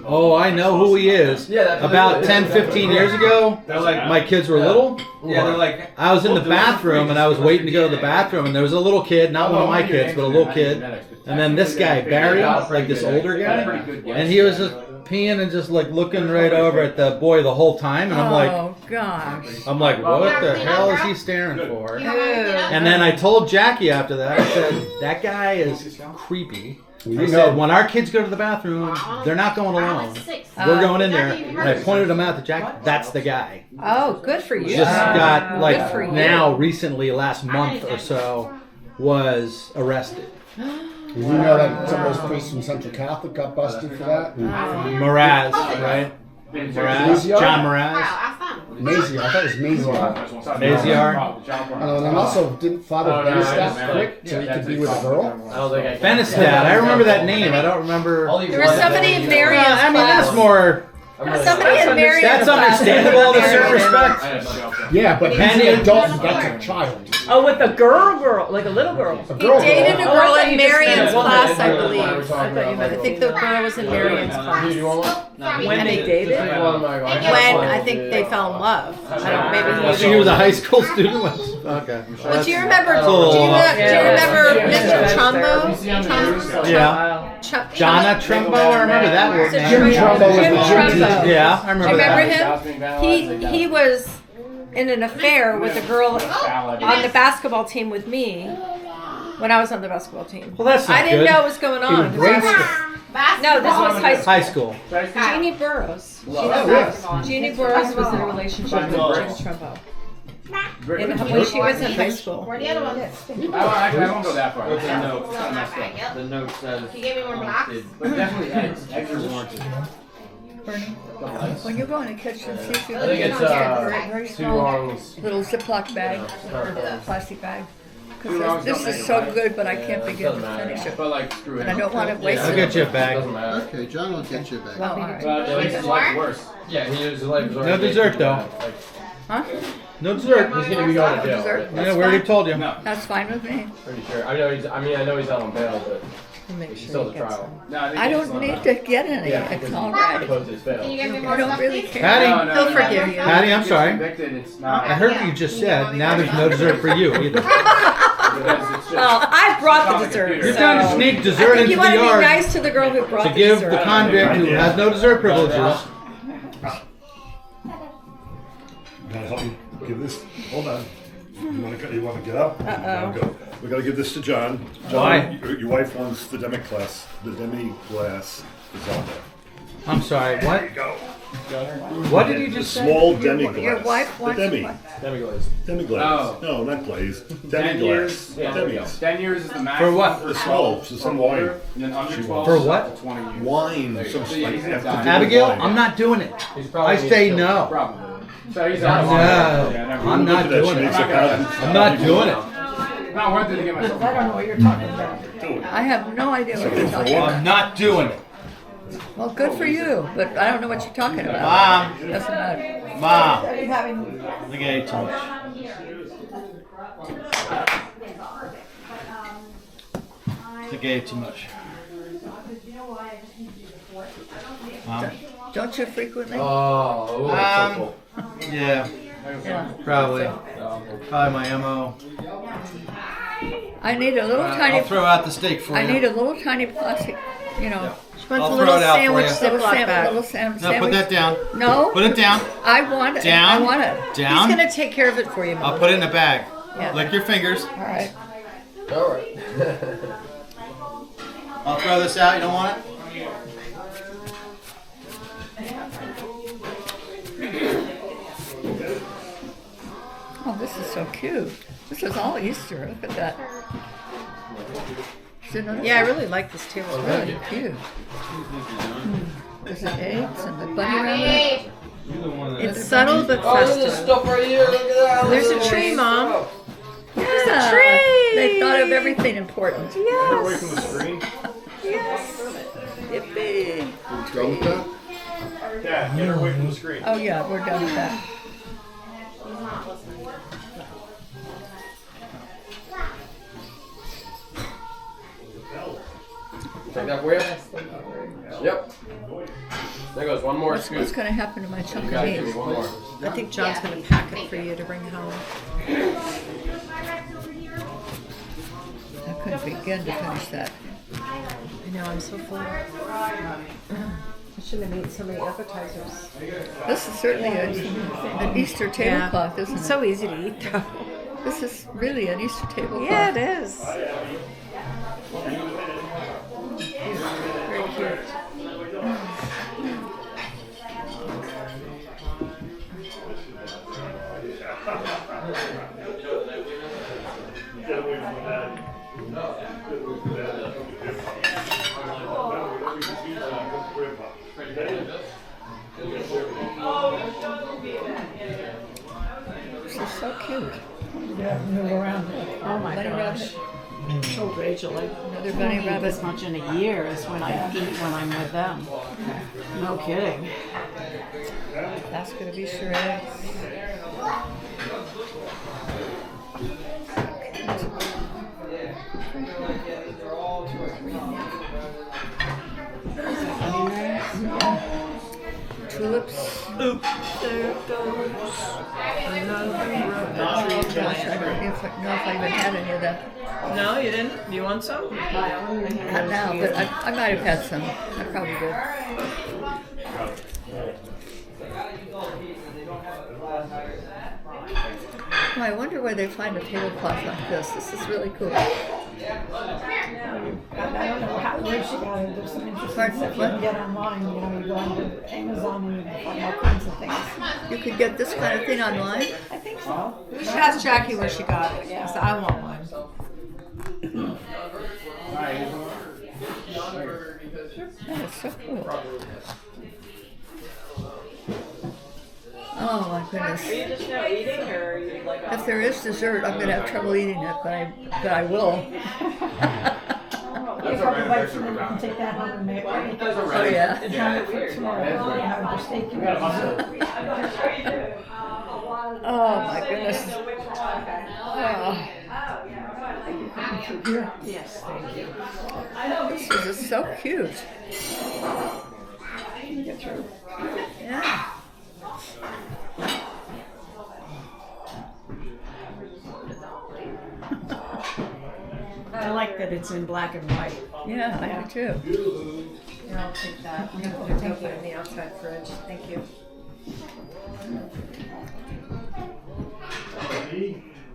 Oh, I know who he is. Yeah, that's About what it 10, is. 15 years ago, They're like, my kids were little. yeah, they're like, I was in the bathroom and I was waiting to go to the bathroom and there was a little kid, not one of my kids, but a little kid. And then this guy, Barry, like this older guy, and he was just peeing and just like looking right over at the boy the whole time. And Oh, gosh. I'm like, what the hell is he staring for? You want me to clean up? And then I told Jackie after that, I said, that guy is creepy. I said, when our kids go to the bathroom, they're not going alone. We're going in there. And I pointed him out to Jackie. That's the guy. Oh, good for you. Just got, Good like, for you. now, recently, last month or so, was arrested. Did you know that some of those priests from Central Catholic got busted for that? Mraz, right? Mraz, John Wow, Mraz. ask them. Mazier. I thought it was Mazier. Maziar? And also, didn't Father Oh, no, I Benestad just- quit so he could be with a girl? I don't think I can. Benestad. I remember that name. I don't remember. There was somebody in Marion's I mean, that's class. more. Somebody in Marion's That's class. understandable in a certain respect. Yeah, but he's Penny- an adult and that's a child. Oh, with a girl, like a little girl. A He girl. dated a Oh, I girl thought in you just meant Marion's a woman. class, I I believe. thought you meant I think the girl was in Marion's class. Do you want one? When they dated? When I think they fell in love. I don't. Maybe Oh, he so he was a high school student. Okay. Well, do you remember? That's a little Do you off. remember Yeah. Mr. Yeah. Trumbo? Yeah. Jonna Trumbo. I remember that weird Jim name. Trumbo was Jim the gym teacher. Trumbo. Yeah, I Do remember you remember that. him? He was in an affair with a girl on the basketball team with me when I was on the basketball team. Well, that's not I didn't good. know what was going on. He embraced it. No, this was high school. High school. Jeannie Burrows. Oh, Jeannie Burrows was in a relationship with Jim Trumbo. When she was in high school. Where the other one? I won't go that far. What's the That's- note? that's kinda messed up. Yep. The note says. He gave me more blocks. But definitely eggs. Eggs are warranted. Bernie, Couple eggs. when you go in the kitchen, see if you I think can it's get a very two small longs. little Ziploc bag or plastic bag. Two Because longs this don't is make so a good, but I can't Yeah, begin to doesn't matter. finish it. But like, screw it. And I don't want to waste I'll it. get you a bag. Doesn't matter. Okay, John will get you back. Oh, all right. But it makes his life worse. Yeah, his life is No already dessert, though. Like, Huh? No dessert. he's gonna be going to jail. Dessert. Yeah, we already told you. No. That's fine with me. Pretty sure. I know he's out on bail, but he's still the trial. No, I think I it's don't not need bad. to get any. Yeah, It's because all the right. post is Can you failed. give me I more don't stuff, really please? care. Patty. No, no, He'll no, forgive no. you. Patty, I'm sorry. Convicted, it's not. I heard what you just said. Now there's no dessert for you either. Because it's just- Well, I brought the dessert. You're so trying to sneak I dessert think into you the want to be yard nice to the girl who brought to the give dessert. the convict who has no dessert privileges. Gotta help me give this. Hold on. You want to get up? Go. We gotta give this to John. John, Why? your wife wants the demi-glace lasagna. I'm sorry. What? There you go. What did you The just say? small demi-glace. Your wife wants the demi. what? Demi-glaze. Demi-glace. Oh. No, not glaze. 10 years. Demi-glace. Yeah, there we go. Demis. 10 years is the maximum. For what? For The 12. small, For some older, wine. And then under She 12. For is what? up to 20 years. Wine. There you Some go. So yeah, he's like gonna die. Abigail, wine. I'm not doing it. He's probably I say killed. no. Probably. So he's No, out. I'm not doing She it. makes a pound. I'm not doing it. Not worth it to get myself. I don't know what you're talking about. Do it. I have no idea what you're talking about. I'm not doing it. Well, good for you, but I don't know what you're talking about. Mom. Doesn't matter. Mom. Are you having? I think I ate too much. I think I ate too much. Mom. Don't you frequently? Oh, ooh, that's so cool. Yeah, Yeah. probably. Probably my MO. I need a little tiny. I'll throw out the steak for you. I need a little tiny plastic. You know. She wants I'll a throw little it out for sandwich you. Little Ziploc bag. little sandwich. No, put that down. No. Put it down. I want it. Down. I want it. He's Down. gonna take care of it for you, I'll Mom. put it in a bag. Yeah. Lick your fingers. All right. All right. I'll throw this out. You don't want it? Oh, this is so cute. This is all Easter. Look at that. Is it another- Yeah, I really like this too. It's really cute. There's the eggs and the bunny rabbit. It's subtle but Oh, there's this festive. stuff right here. Look at that. There's Look a at tree, this Mom. stuff. Yeah. tree. They thought of everything important. Get away from the screen. Yippee. Done with that? Dad, get her away from the screen. Oh yeah, we're done with that. He's not listening. Take that for you. Yep. There goes one more What's scoop. going to happen to my chunk You of gotta give me meat? one more. I think John's gonna pack it for you to bring home. I couldn't begin to finish that. I know, I'm so full. I shouldn't have eaten so many appetizers. This is certainly an Easter tablecloth, isn't it? It's so easy to eat though. This is really an Easter tablecloth. Yeah, it is. Very cute. move around. Oh my Bunny gosh. Told Rachel, I Another don't bunny eat rabbit. this much in a year as when I eat when I'm with them. No kidding. That's gonna be charades. Tulips. Oop, there goes another Oh gosh, I don't know if I even had any of that. No, you didn't? Do you want some? Not now, but I might have had some. I probably did. Oh, I wonder where they find a tablecloth like this. This is really cool. I don't know where she got it. There's some interesting Pardon? stuff you What? can get online. You know, you go onto Amazon and you can find all kinds of things. You could get this kind of thing online? I think so. We should ask Jackie where she got it, because I want one. That is so cool. Oh my goodness. Are you just now eating, or are you like? If there is dessert, I'm gonna have trouble eating it, but I will. You probably bite some and you can take that home and make it. Oh yeah. And have it for tomorrow. You have your steak and Oh my goodness. Oh, Yes, thank you. this is so cute. Get through. Yeah. I like that it's in black and white. Yeah, I do too. Here, I'll take that. I'm gonna put it in the outside fridge. Thank you.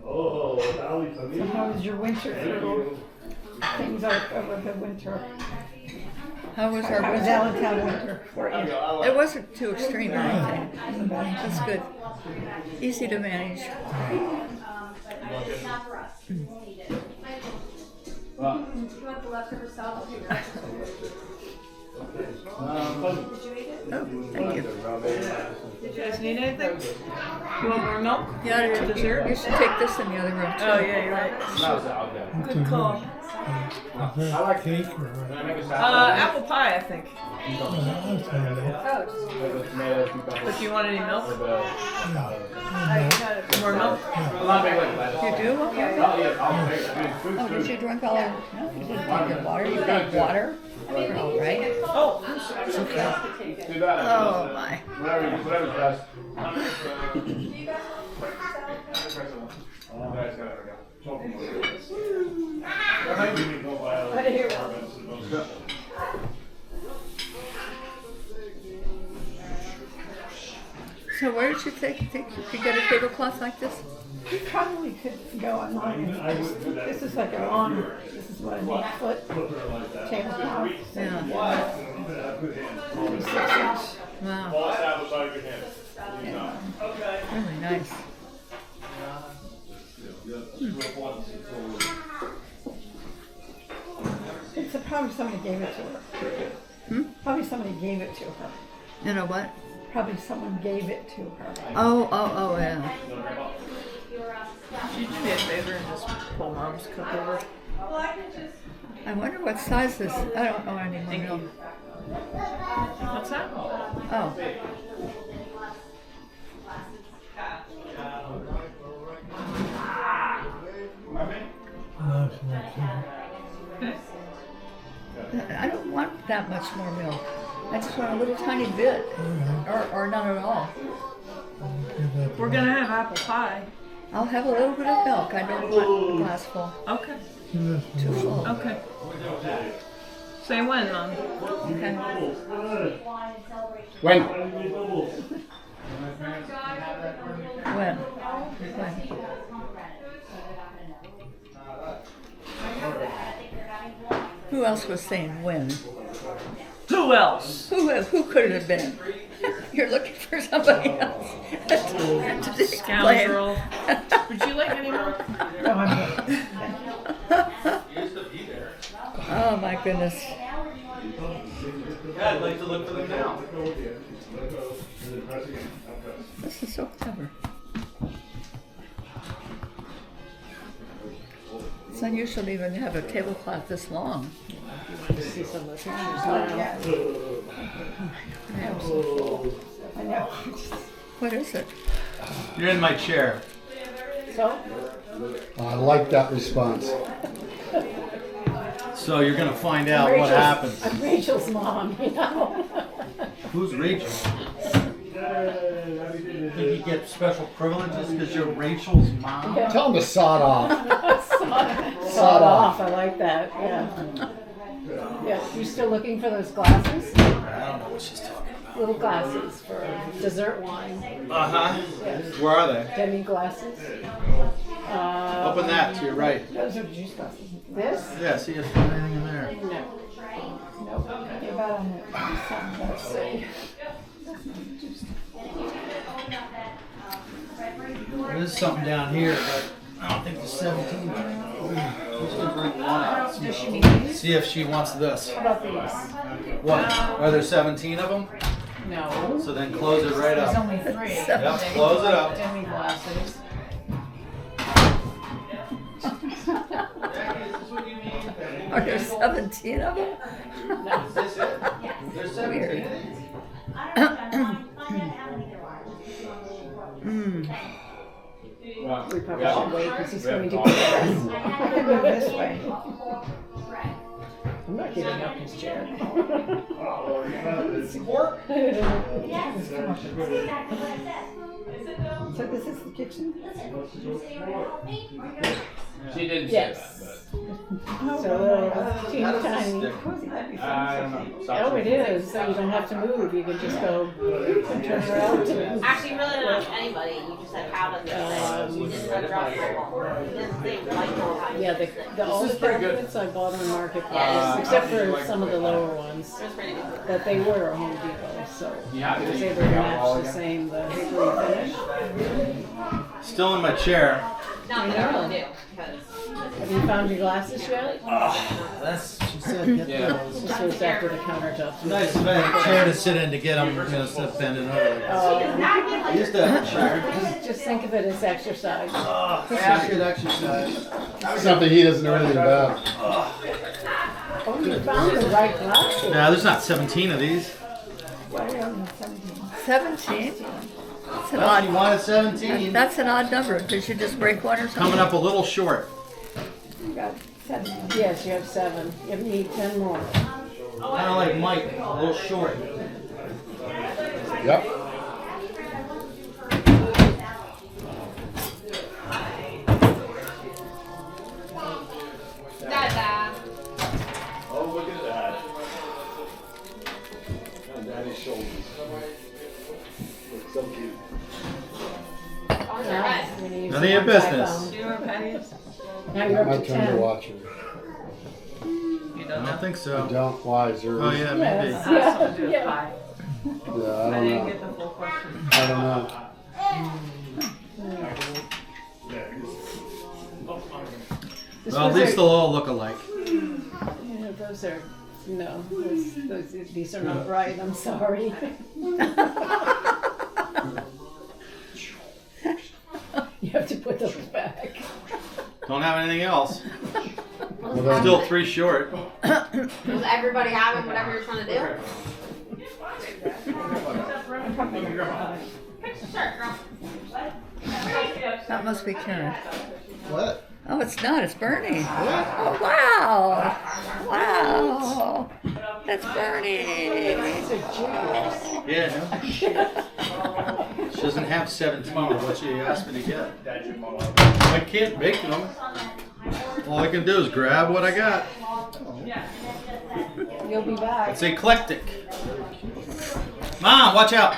So how was your winter through? Things over the winter. How was our How was winter? Allentown winter for you? It wasn't too extreme or anything. That's good. Easy to manage. It's not for us. You want the leftover salad? Oh, thank you. Did you guys need anything? You want more milk? Yeah, Or dessert? you should take this in the other room too. Oh yeah, you're right. Good call. I like cake or Apple pie, I think. But you want any milk? More milk? I'm not big like that. You do? Okay. Oh, did you drink all of? No, you didn't drink your water. You got water. All right. Oh, Do that. Oh my. Whatever's best. So where did you think you could get a tablecloth like this? You probably could go online. This is like a long, this is what, an 8-foot tablecloth. Yeah. 36 inch. Wow. Really nice. It's probably somebody gave it to her. Probably somebody gave it to her. You know what? Probably someone gave it to her. Oh, yeah. Could you do me a favor and just pull Mom's cup over? I wonder what size this. I don't know any more milk. What's that? Oh. I don't want that much more milk. I just want a little tiny bit, or none at all. We're gonna have apple pie. I'll have a little bit of milk. I don't want a glass full. Okay. Too full. Okay. Say when, Mom. Okay. When? When? Who else was saying when? Who else? Who could it have been? You're looking for somebody else to explain. Scoundrel. Would you like any more? No, I'm good. Oh my goodness. Yeah, I'd like to look for them now. This is so clever. It's unusual to even have a tablecloth this long. See some of the pictures now. I know. What is it? You're in my chair. So? I like that response. So you're gonna find out what Rachel's- happens. I'm Rachel's mom, you know. Who's Rachel? Did you get special privileges because you're Rachel's mom? Tell him to sod off. Sawed off. I like that. Yeah. Yeah. You still looking for those glasses? I don't know what she's talking about. Little glasses for dessert wine. Uh-huh. Yes. Where are they? Demi glasses. Open that to your right. Those are juice glasses. This? Yeah, see if there's anything in there. No. Nope. What about on the let's see. There's something down here, but I don't think there's 17. Just gonna bring one out. Does she need these? See if she wants this. How about these? What? Are there 17 of them? No. So then close it right There's up. only 3. Yep, close it up. Demi glasses. Are there 17 of them? There's Weird. 17. We probably should wait because he's going to go this way. I'm not giving up his chair. So this is the kitchen? She didn't Yes. say that, So teeny tiny. I don't know. Oh, it is. So you don't have to move. You can just go and turn around. Actually, you really didn't ask anybody. You just said, how does it fit? You didn't say drop the ball. You didn't say like how Yeah, the all the cabinets I bought on Marketplace, Yeah. except for some of the lower ones, It was pretty good. that they were Home Depot. So Yeah, I was you able to got them all match the again? same, the hickory finish. Still in my chair. Not that I really do, because Have you found your glasses yet? That's, she said, get Yeah. those. This was after the countertops. Nice if I had a chair to sit in to get them, you know, instead of bending over. I used to have a chair. Just think of it as exercise. I should exercise. Something he doesn't know anything about. Oh, you found the right glasses. Now, there's not 17 of these. Why are there 17? 17? That's an Well, you odd, wanted 17. that's an odd number. Did you just break one or something? Coming up a little short. You got 7. Yes, you have 7. You need 10 more. Kind of like Mike, a little short. Yep. Dada. Oh, look at that. On Daddy's shoulders. Looks so cute. None None of your business. Now you're My up to turn to 10. watch it. I don't think so. Don't. Why? Is there? Oh, yeah, maybe. Yes. Yeah. Yeah. Yeah, I don't know. the full question. I don't know. This Well, at was least a- they'll all look alike. Yeah, those are, no, these are not right, I'm sorry. You have to put those back. Don't have anything else. Well, then- Still 3 short. Was everybody having whatever you're trying to do? Sure, girl. That must be Karen. What? Oh, it's not. It's Bernie. Oh, wow. Wow. That's Bernie. These are jiggers. Yeah. She doesn't have 17 of what she asked me to get. I can't make them. All I can do is grab what I got. You'll be back. It's eclectic. Mom, watch out.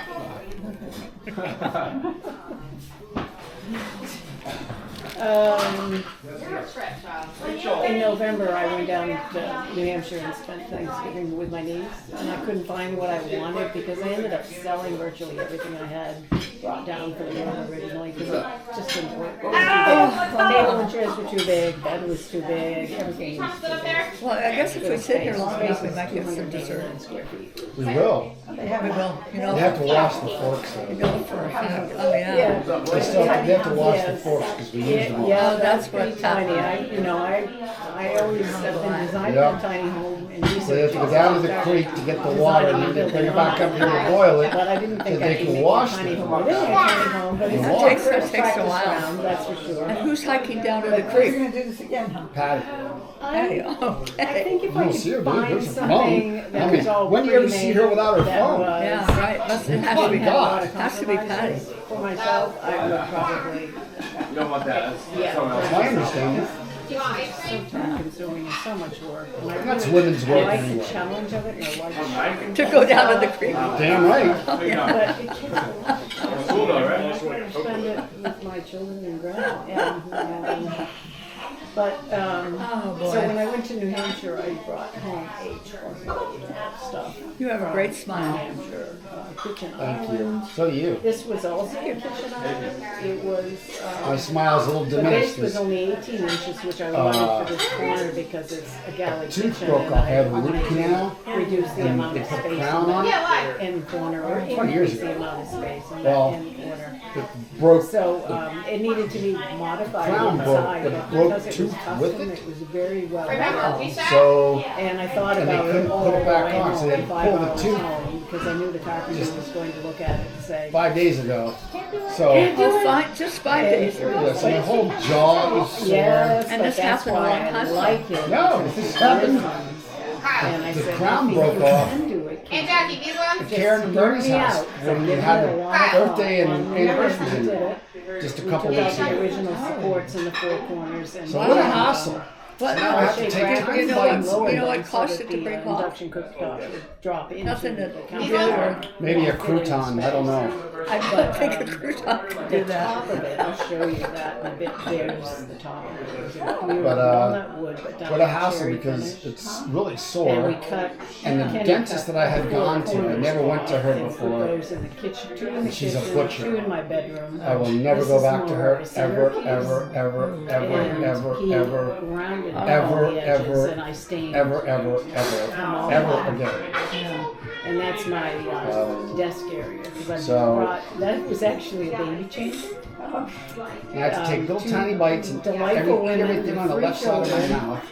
In November, I went down to New Hampshire and spent Thanksgiving with my niece, and I couldn't find what I wanted because I ended up selling virtually everything I had. brought down for the room originally because it just didn't work. It was too big. Table and chairs were too big, bed was too big, everything was too big. Well, I guess if we sit here long Space enough, we was might get some 289 dessert. square feet. We will. We will, you know. They have to wash the forks You though. know, for a fact. Oh, yeah. They still they have to wash the forks because we use them all. Yeah, that's that's pretty what tiny. happened. I always have been designing Yeah. a tiny home and So they have to go down to the creek to get the water and then they bring it back up here to boil it But I didn't so think they I could can make wash a tiny the home. It is a tiny home, but it's It a takes- first it takes a practice while. round, that's for sure. And who's hiking down to the We're creek? gonna do this again, huh? Patty. Hey, I okay. think if You I don't see her, could dude. find There's a something phone. that I mean, was all when do you ever see her without her that phone? was- Yeah, right. It has to be didn't have a lot Patty. of Has to be Patty. compromises for myself, I would probably, You don't want that. That's yeah. someone else. I understand. Do you want ice So cream? time consuming and so much work. And I That's really women's work like anyway. the challenge of it and I like To go down to the creek. Damn right. but it takes a lot. Cool though, right? I spend it with my children and grandchildren. But Oh, boy. so when I went to New Hampshire, I brought home a chocolate stuff. You have a from great New smile. Hampshire, kitchen Thank island. you. So do you. This was also a kitchen island. It was. My smile's a little The diminished. base was only 18 inches, which I wanted for this corner because it's a galley Tooth kitchen. broke and off. I had a wanted root to canal. Reduce the and amount they of put space crown on it. in the corner or 20 years increase the ago. amount of space in Well, the corner. It broke. So it needed to be modified crown broke, inside, but but broke because it was tooth custom, with it. it was very well Remember, done. we said? So And I thought And they about couldn't it all put it the back way on, so home, they had to 5 pull the hours tooth. home, because I knew the carpenter was going to look at it and say, 5 days ago. So Oh, fine, just 5 days. yeah, so my whole jaw is sore. yes, And but this that's happened a why long I time ago. like it. No, this happened. And I The said, crown "Nothing broke you off. can do it, And kid." Jackie, these ones? At Karen and Bernie's Hear me house out. when we Give had me the a lot of birthday and thought. When anniversary we did dinner it, just a we couple took out weeks the ago. original supports in the four corners and So what a hassle. But Now I have to take you tiny know bites. what, you know what ones cost so it that to break the off? induction cooktop would drop into Nothing to the do counter. with Maybe a crouton. I don't know. I don't think a crouton could do The top that. of it, I'll show you that in a bit. There's the top of it. It was a clear But, walnut wood, but done What a in hassle cherry because finish. it's really And we sore. cut. And the Kenny dentist cut that I had the gone to, I corners never went to her and put before. those in the kitchen, 2 in the She's a kitchen, butcher. 2 in my bedroom. I will never This go is back to her more ever, centerpiece. ever, ever, ever, And ever, he ever, rounded ever, all the edges ever, and I stained ever, ever, all ever, ever black. again. And that's my desk area because I So- brought that was actually a baby changer. And I have to take little Two tiny bites and delightful women everything on the with left side of my children. mouth.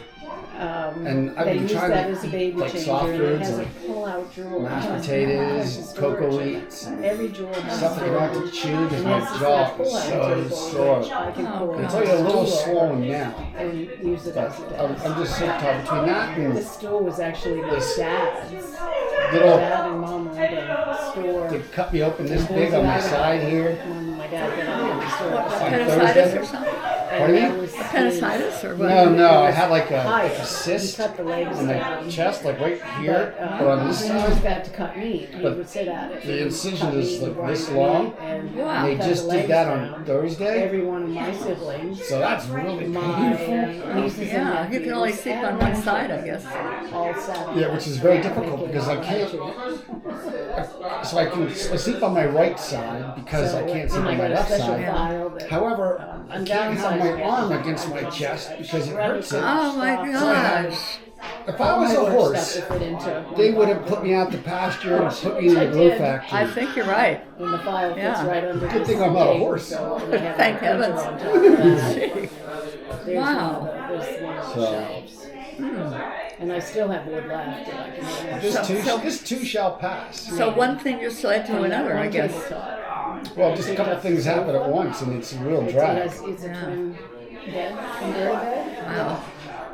And I've they been use trying that to as a eat, baby like, changer, soft and it foods has a like pull-out drawer. mashed It has potatoes, storage cocoa in it. wheats, Every drawer has stuff that you don't have to storage. chew because And my this is jaw that is pull-out so table, sore. which I can pull It's out like a little the swollen now. and use it But as a desk. I'm just so tired between that and This stool was actually my This dad's. little- Dad and mom owned a store. they cut me open this big on my side here. When my dad got out of the store. What, On appendicitis Thursday. or something? Pardon me? And that was his- Appendicitis or what? No, I had like Height. a cyst He cut the legs in the down. chest, like right here, But, but on this he was side. bad to cut meat. He But would sit at it. the and incision cut is meat, like grind this meat, long. and Wow. They cut just the did legs that down. on Thursday, Every one of my siblings, so that's really my painful. nieces and Yeah, you nephews, can only sleep on one side, I guess. all sat on Yeah, that which is very mat, difficult making because I all can't. that So I sleep on my right side because I can't sleep and I on my got a left special side. file that, However, I I'm can't have my downsizing it. arm against my chest because it hurts it. Oh my gosh. If I was a all my work horse, stuff to fit into they would have put me out to pasture and put me in the glue I factory. think you're right. And the file fits Yeah. right under Good this thing I'm not a table, horse. so we have Thank a printer heavens. on top of that. Gee. There's Wow. one of the, there's one of the So- shelves. And I still have wood left that I can use. This too shall pass. So one thing just led to another, I guess. Well, just a couple of things happen at once, and it's a real drag. It's a twin bed, converted bed. Wow.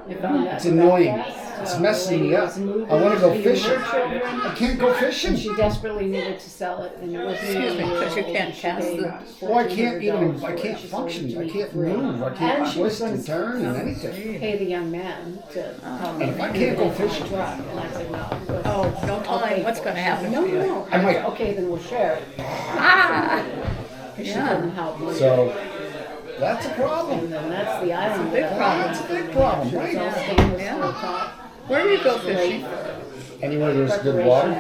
I found that It's annoying. fast. It's The messing lady me up. was moving I want to go her fishing. children, I can't go fishing. and she desperately needed to sell it, and it was Excuse me, 'cause you can't cast the- Well, I can't even. I can't function. I can't move. I can't And she was twist going and turn and anything. pay the young man to come And if I can't go fishing, truck, and I said no. Oh, don't tell him what's going to happen No, to you. no. I might- Okay, then we'll share it. Ah! She Yeah. couldn't help me. So that's a problem. And then that's the island. big that I problem. had. It's a big problem, It's all right? stainless Yeah. steel top. Where do you go fishing? Anywhere there's good water.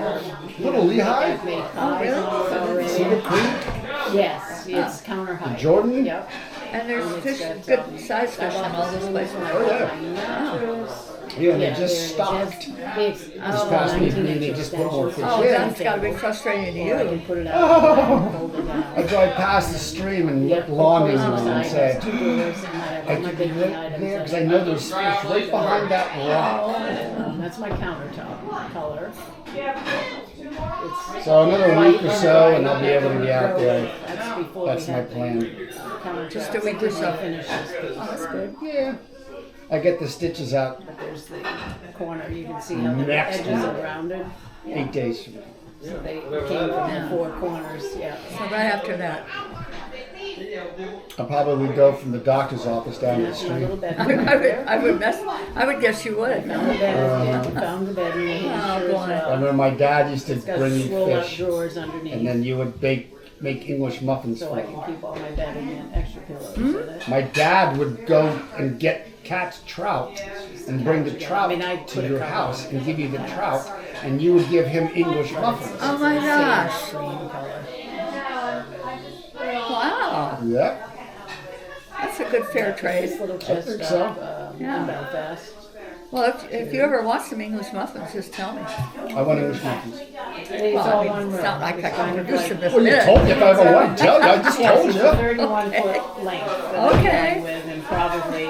Little Lehigh, I've made pies and Cedar already. Creek. Yes, it's counter height. Jordan? Yep. And there's And fish, it's good got, size fish in all those places. Oh, yeah. Yeah, they just stopped. This past week, they just put more fish Oh, in. that's gotta be frustrating to I can you. put it out. Hold it I down. drive past the stream and look longingly and say, Two doors and I have I all my could be baking right items. there because I know there's fish right behind that rock. That's my countertop color. It's So another week or so and I'll be able to be out there. That's before That's we my have the plan. countertop. Just a week or so. Finish this piece. Oh, that's good. Yeah. I get the stitches out But there's the corner, you can see how the Next edges week. are rounded. 8 days from now. So they came from the four corners, yeah. So right after that. I'll probably go from the doctor's office down to the That's my little street. bedroom. I would guess you would. Found the bed, found the bedroom. Oh, boy. I remember my dad used to It's got bring me roll-up fish, drawers underneath. and then you would make English muffins So for I me. can keep all my bedding and extra pillows in it. My dad would go and get catch trout and bring the trout I'd to put a your cover house on and give you the trout, and you would give him English muffins. Oh my gosh. Cream color. Wow. Yep. That's a good fair This trade. little I chest think up so. Yeah. in Belfast. Well, if you ever want some English muffins, just tell me. I want English muffins. It's Well, all I mean, one it's room. not like I It's can kind of produce like- them this Well, you minute. told me if I ever want to tell you. I just Yes, told it's you. a 31-foot length that I'm Okay. going with, and probably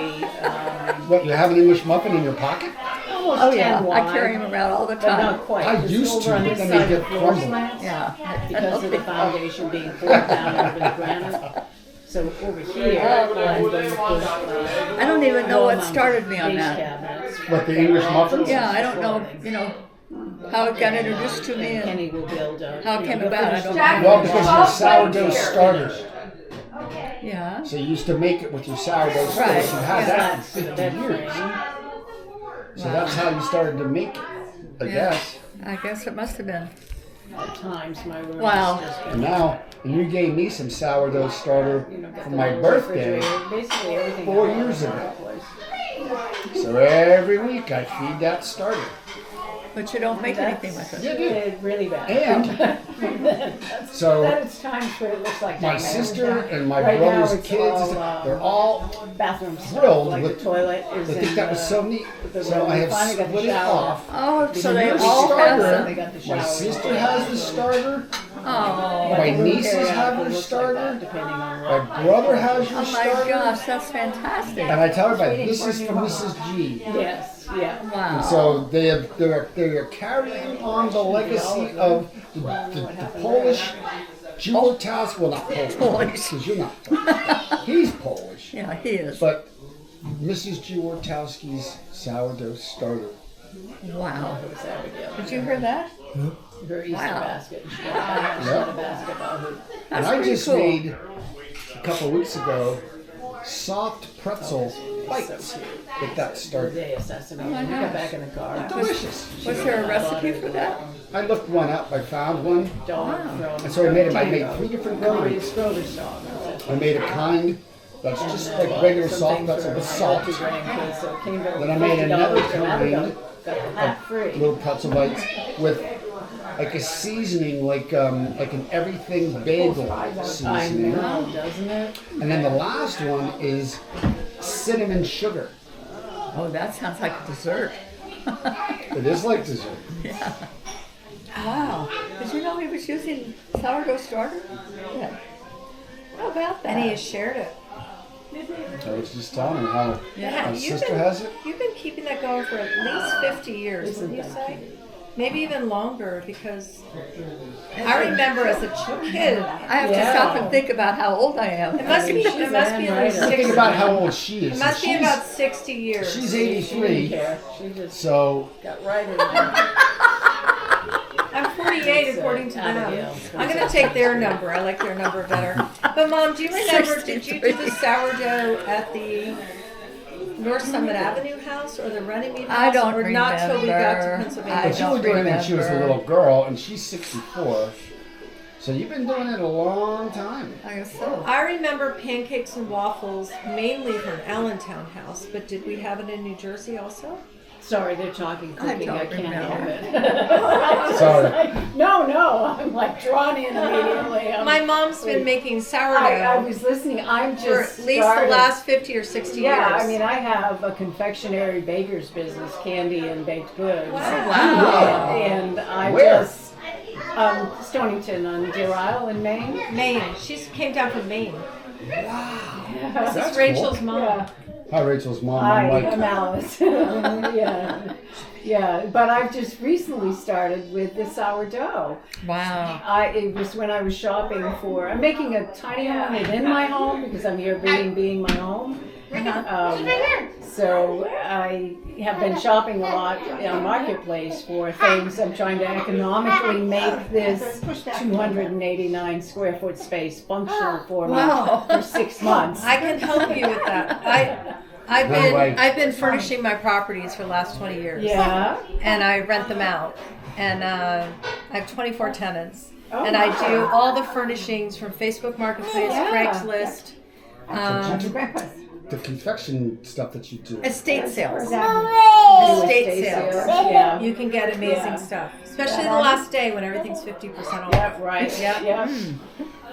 What, you have an English muffin in your pocket? almost Oh 10 yeah, wide. I carry them around all the But not time. quite. I Just used to, over on but this then side they of get the floor crumbled. slats, Yeah. because of the foundation being poured down over the granite. So over here, I'm going to put I don't even know what wall-mounted started me on base that. cabinets. What, the English muffins? Yeah, I don't know, how it got introduced to me and Kenny will build a. how it came they'll about. I finish don't the- know. Well, because your sourdough starter. Yeah. So you used to make it with your sourdough Right. starter. You had that Slats for to the 50 bed years. frame. So that's how you started to make it, I Yeah. guess. I guess it must have been. At times, my room Wow. is just And now, and you gave me some sourdough starter get for the my little birthday. refrigerator, basically everything 4 I want years in ago. one place. So every week I feed that starter. But you don't make anything with it. You do. It's really bad. And so Then it's times where it looks like my that. sister and my Right now brother's it's kids, all, they're all bathroom stuff, thrilled like with the toilet is they think in that was the- so neat. the So room. I have Finally got the split it shower. off. Oh, so they Your all have starter, They some. got the my shower. sister has the starter. Oh. My The room nieces carryout have looks their like starter. that, depending on My what. brother has your Oh my starter. gosh, that's fantastic. And I tell everybody, this is from Mrs. G. Yes, yeah. Wow. And so they're carrying on the legacy of the Polish Jeweltowski. Well, not Polish, because you're not Polish. He's Polish. Yeah, he is. But Mrs. Jeweltowski's sourdough starter. Wow. Did you hear that? Her Easter Wow. basket. She got a basket about her. And That's I pretty just cool. made a couple weeks ago soft pretzel bites with that starter. Day of sesame. Oh my We got gosh. back in the car. Delicious. Was there a recipe for that? I looked one up. I found one. Dog Wow. from And so I made 'em. I made Tango. 3 different Rotary kinds. Scrotus dog. I made a kind that's just like regular soft pretzel with salt. Then I made another kind Got the half free. little pretzel bites with like a seasoning, like an everything bagel I seasoning. know, doesn't it? And then the last one is cinnamon sugar. Oh, that sounds like a dessert. It is like dessert. Yeah. Wow. Did you know he was using sourdough starter? Yeah. How about that? And he has shared it. I was just telling her how my sister has it. You've been keeping that going for at least 50 years, wouldn't you say? Maybe even longer, because I remember as a kid. I have to stop and think about how old I am. It must be. It must be in the Think 60s. about how old she is. It must be She's- about 60 years. She's She 83. didn't care. She just So got right in there. I'm 48 according to them. Abigail. I'm gonna take their number. I like their number better. But Mom, do you remember? Did you do the sourdough at the North Summit Avenue house or the Runnymede house? I don't or not till we got to remember. Pennsylvania? I but you were don't doing it when she was a remember. little girl, and she's 64. So you've been doing it a long time. I guess so. I remember pancakes and waffles mainly from Allentown House, but did we have it in New Jersey also? Sorry, they're talking cooking. I don't can't remember. help it. Sorry. No, I'm like drawn in immediately. My mom's been making I sourdough was listening. I'm for just at least started. the last 50 or 60 Yeah, years. I mean, I have a confectionery baker's business, candy and baked goods. Wow. And I Where? just, Stonington on Deer Isle in Maine. Maine. She came down from Maine. This This is Rachel's mom. Yeah. Hi, Rachel's mom. Hi, I'm I'm Mike. Alice. Yeah. But I've just recently started with this sourdough. Wow. It was when I was shopping for. I'm making a tiny home within my home because I'm here being my home. So I have been shopping a lot on Marketplace for things. I'm trying to economically make this 289 square foot space functional for me Wow. for 6 months. I can help you with that. I've been furnishing my properties for the last 20 years. Yeah. And I rent them out. And I have 24 tenants. Oh, and I do wow. all the furnishings from Facebook Marketplace, Yeah. Craigslist, The confection stuff that you do. estate sales. Estate Estate sales. sales, yeah. You can get amazing Yeah. stuff. Especially the last day when everything's 50% off. Yeah, right. Yeah. Yeah.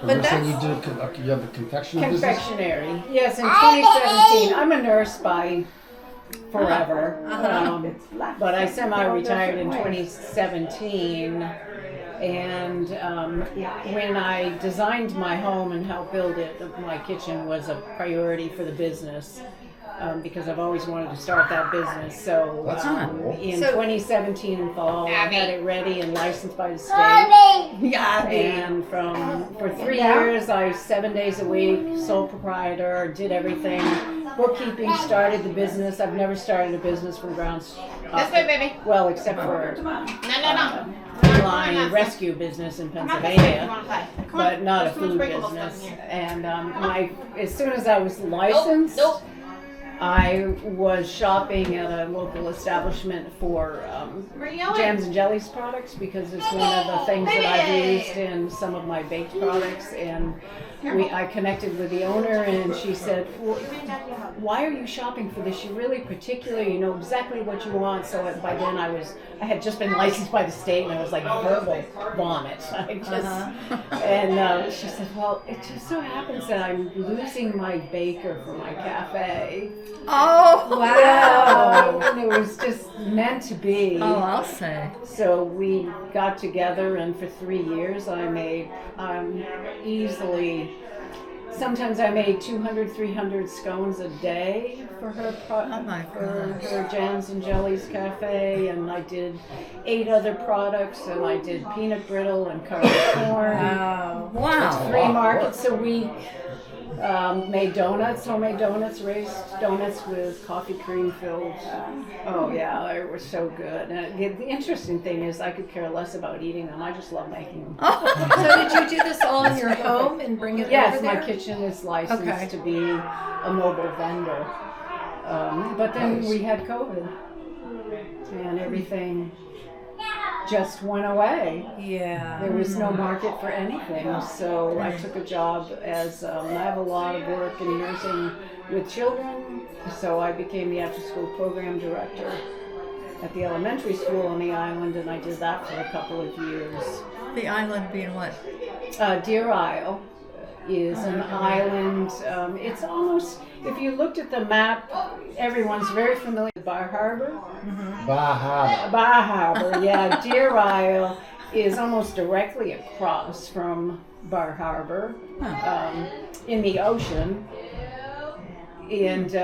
But that's- you do. You have a confectionery business. Confectionery. Yes, in 2017. I'm a nurse by forever. But I semi-retired in 2017. And when I designed my home and helped build it, my kitchen was a priority for the business. Because I've always wanted to start that business. So That's cool. in So- 2017 in fall, I had it ready and licensed by the state. Yeah. And for 3 years, I 7 days a week, sole proprietor, did everything. Bookkeeping, started the business. I've never started a business from ground up. This way, baby. Well, except for No. line rescue business in Pennsylvania, but not a food business. And as soon as I was licensed, I was shopping at a local establishment for jams and jellies products because it's one of the things that I've used in some of my baked products. And I connected with the owner, and she said, well, "Why are you shopping for this? You're really particular. You know exactly what you want." So by then I had just been licensed by the state, and I was like verbal vomit. And she said, "Well, it just so happens that I'm losing my baker for my cafe." Oh, Wow! And it was just meant to be. Oh, I'll say. So we got together, and for 3 years I made easily, sometimes I made 200, 300 scones a day for her, for her Jams and Jellies Cafe, and I did 8 other products, and I did peanut brittle and curry corn. Wow. 3 markets. So we made donuts, homemade donuts, raised donuts with coffee cream filled. Oh yeah, they were so good. And the interesting thing is I could care less about eating them. I just love making them. So did you do this all in your home and bring it Yes, over there? my kitchen is licensed Okay. to be a mobile vendor. But then we had COVID and everything just went away. Yeah. There was no market for anything, so I took a job as, I have a lot of work in nursing with children, so I became the after-school program director at the elementary school on the island, and I did that for a couple of years. The island being what? Deer Isle is an island. It's almost, if you looked at the map, everyone's very familiar with Bar Harbor. Bar Harbor, yeah. Deer Isle is almost directly across from Bar Harbor in the ocean. And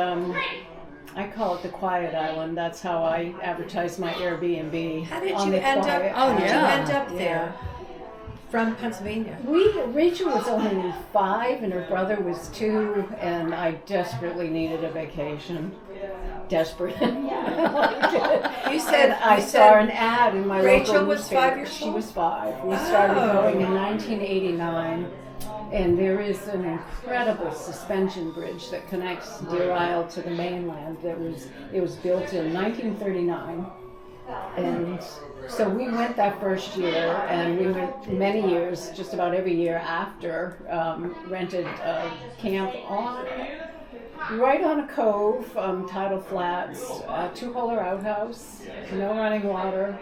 I call it the Quiet Island. That's how I advertise my Airbnb. How did on you the end up? Quiet How did you Island. end up there? From Pennsylvania. Rachel was only 5 and her brother was 2, and I desperately needed a vacation. Desperate. You said I saw an ad in my Rachel local was newspaper. 5 years old? She was 5. We started Oh. going in 1989, and there is an incredible suspension bridge that connects Deer Isle to the mainland. It was built in 1939. And so we went that first year, and we went many years, just about every year after, rented a camp on Right on a cove, tidal flats, 2-holer outhouse, no running water.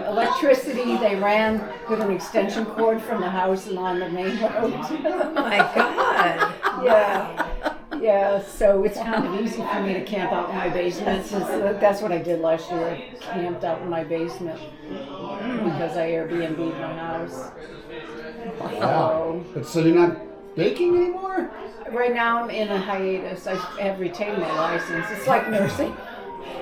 Electricity, they ran with an extension cord from the house and on the main road. Oh my God. Yeah, so it's kind of easy for me to camp out in my basement. That's what I did last year. I camped out in my basement because I Airbnb'd my house. Wow. But so you're not baking anymore? Right now I'm in a hiatus. I have retained my license. It's like nursing.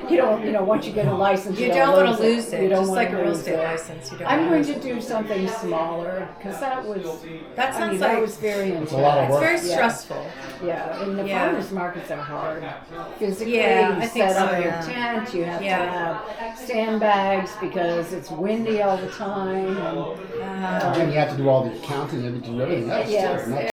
You don't, once you get a license, You don't want to lose You it, don't just wanna like a real lose estate it. license. You don't I'm wanna going lose to do something smaller because that sounds that like- was very intense. It's a lot of work. It's very stressful. Yeah, and the Yeah. farmers markets are hard. Physically, Yeah, you I think set so, up your yeah. tent, you have Yeah. to have sandbags because it's windy all the time. And, And you have to do all the accounting and do everything else. Yes. too, not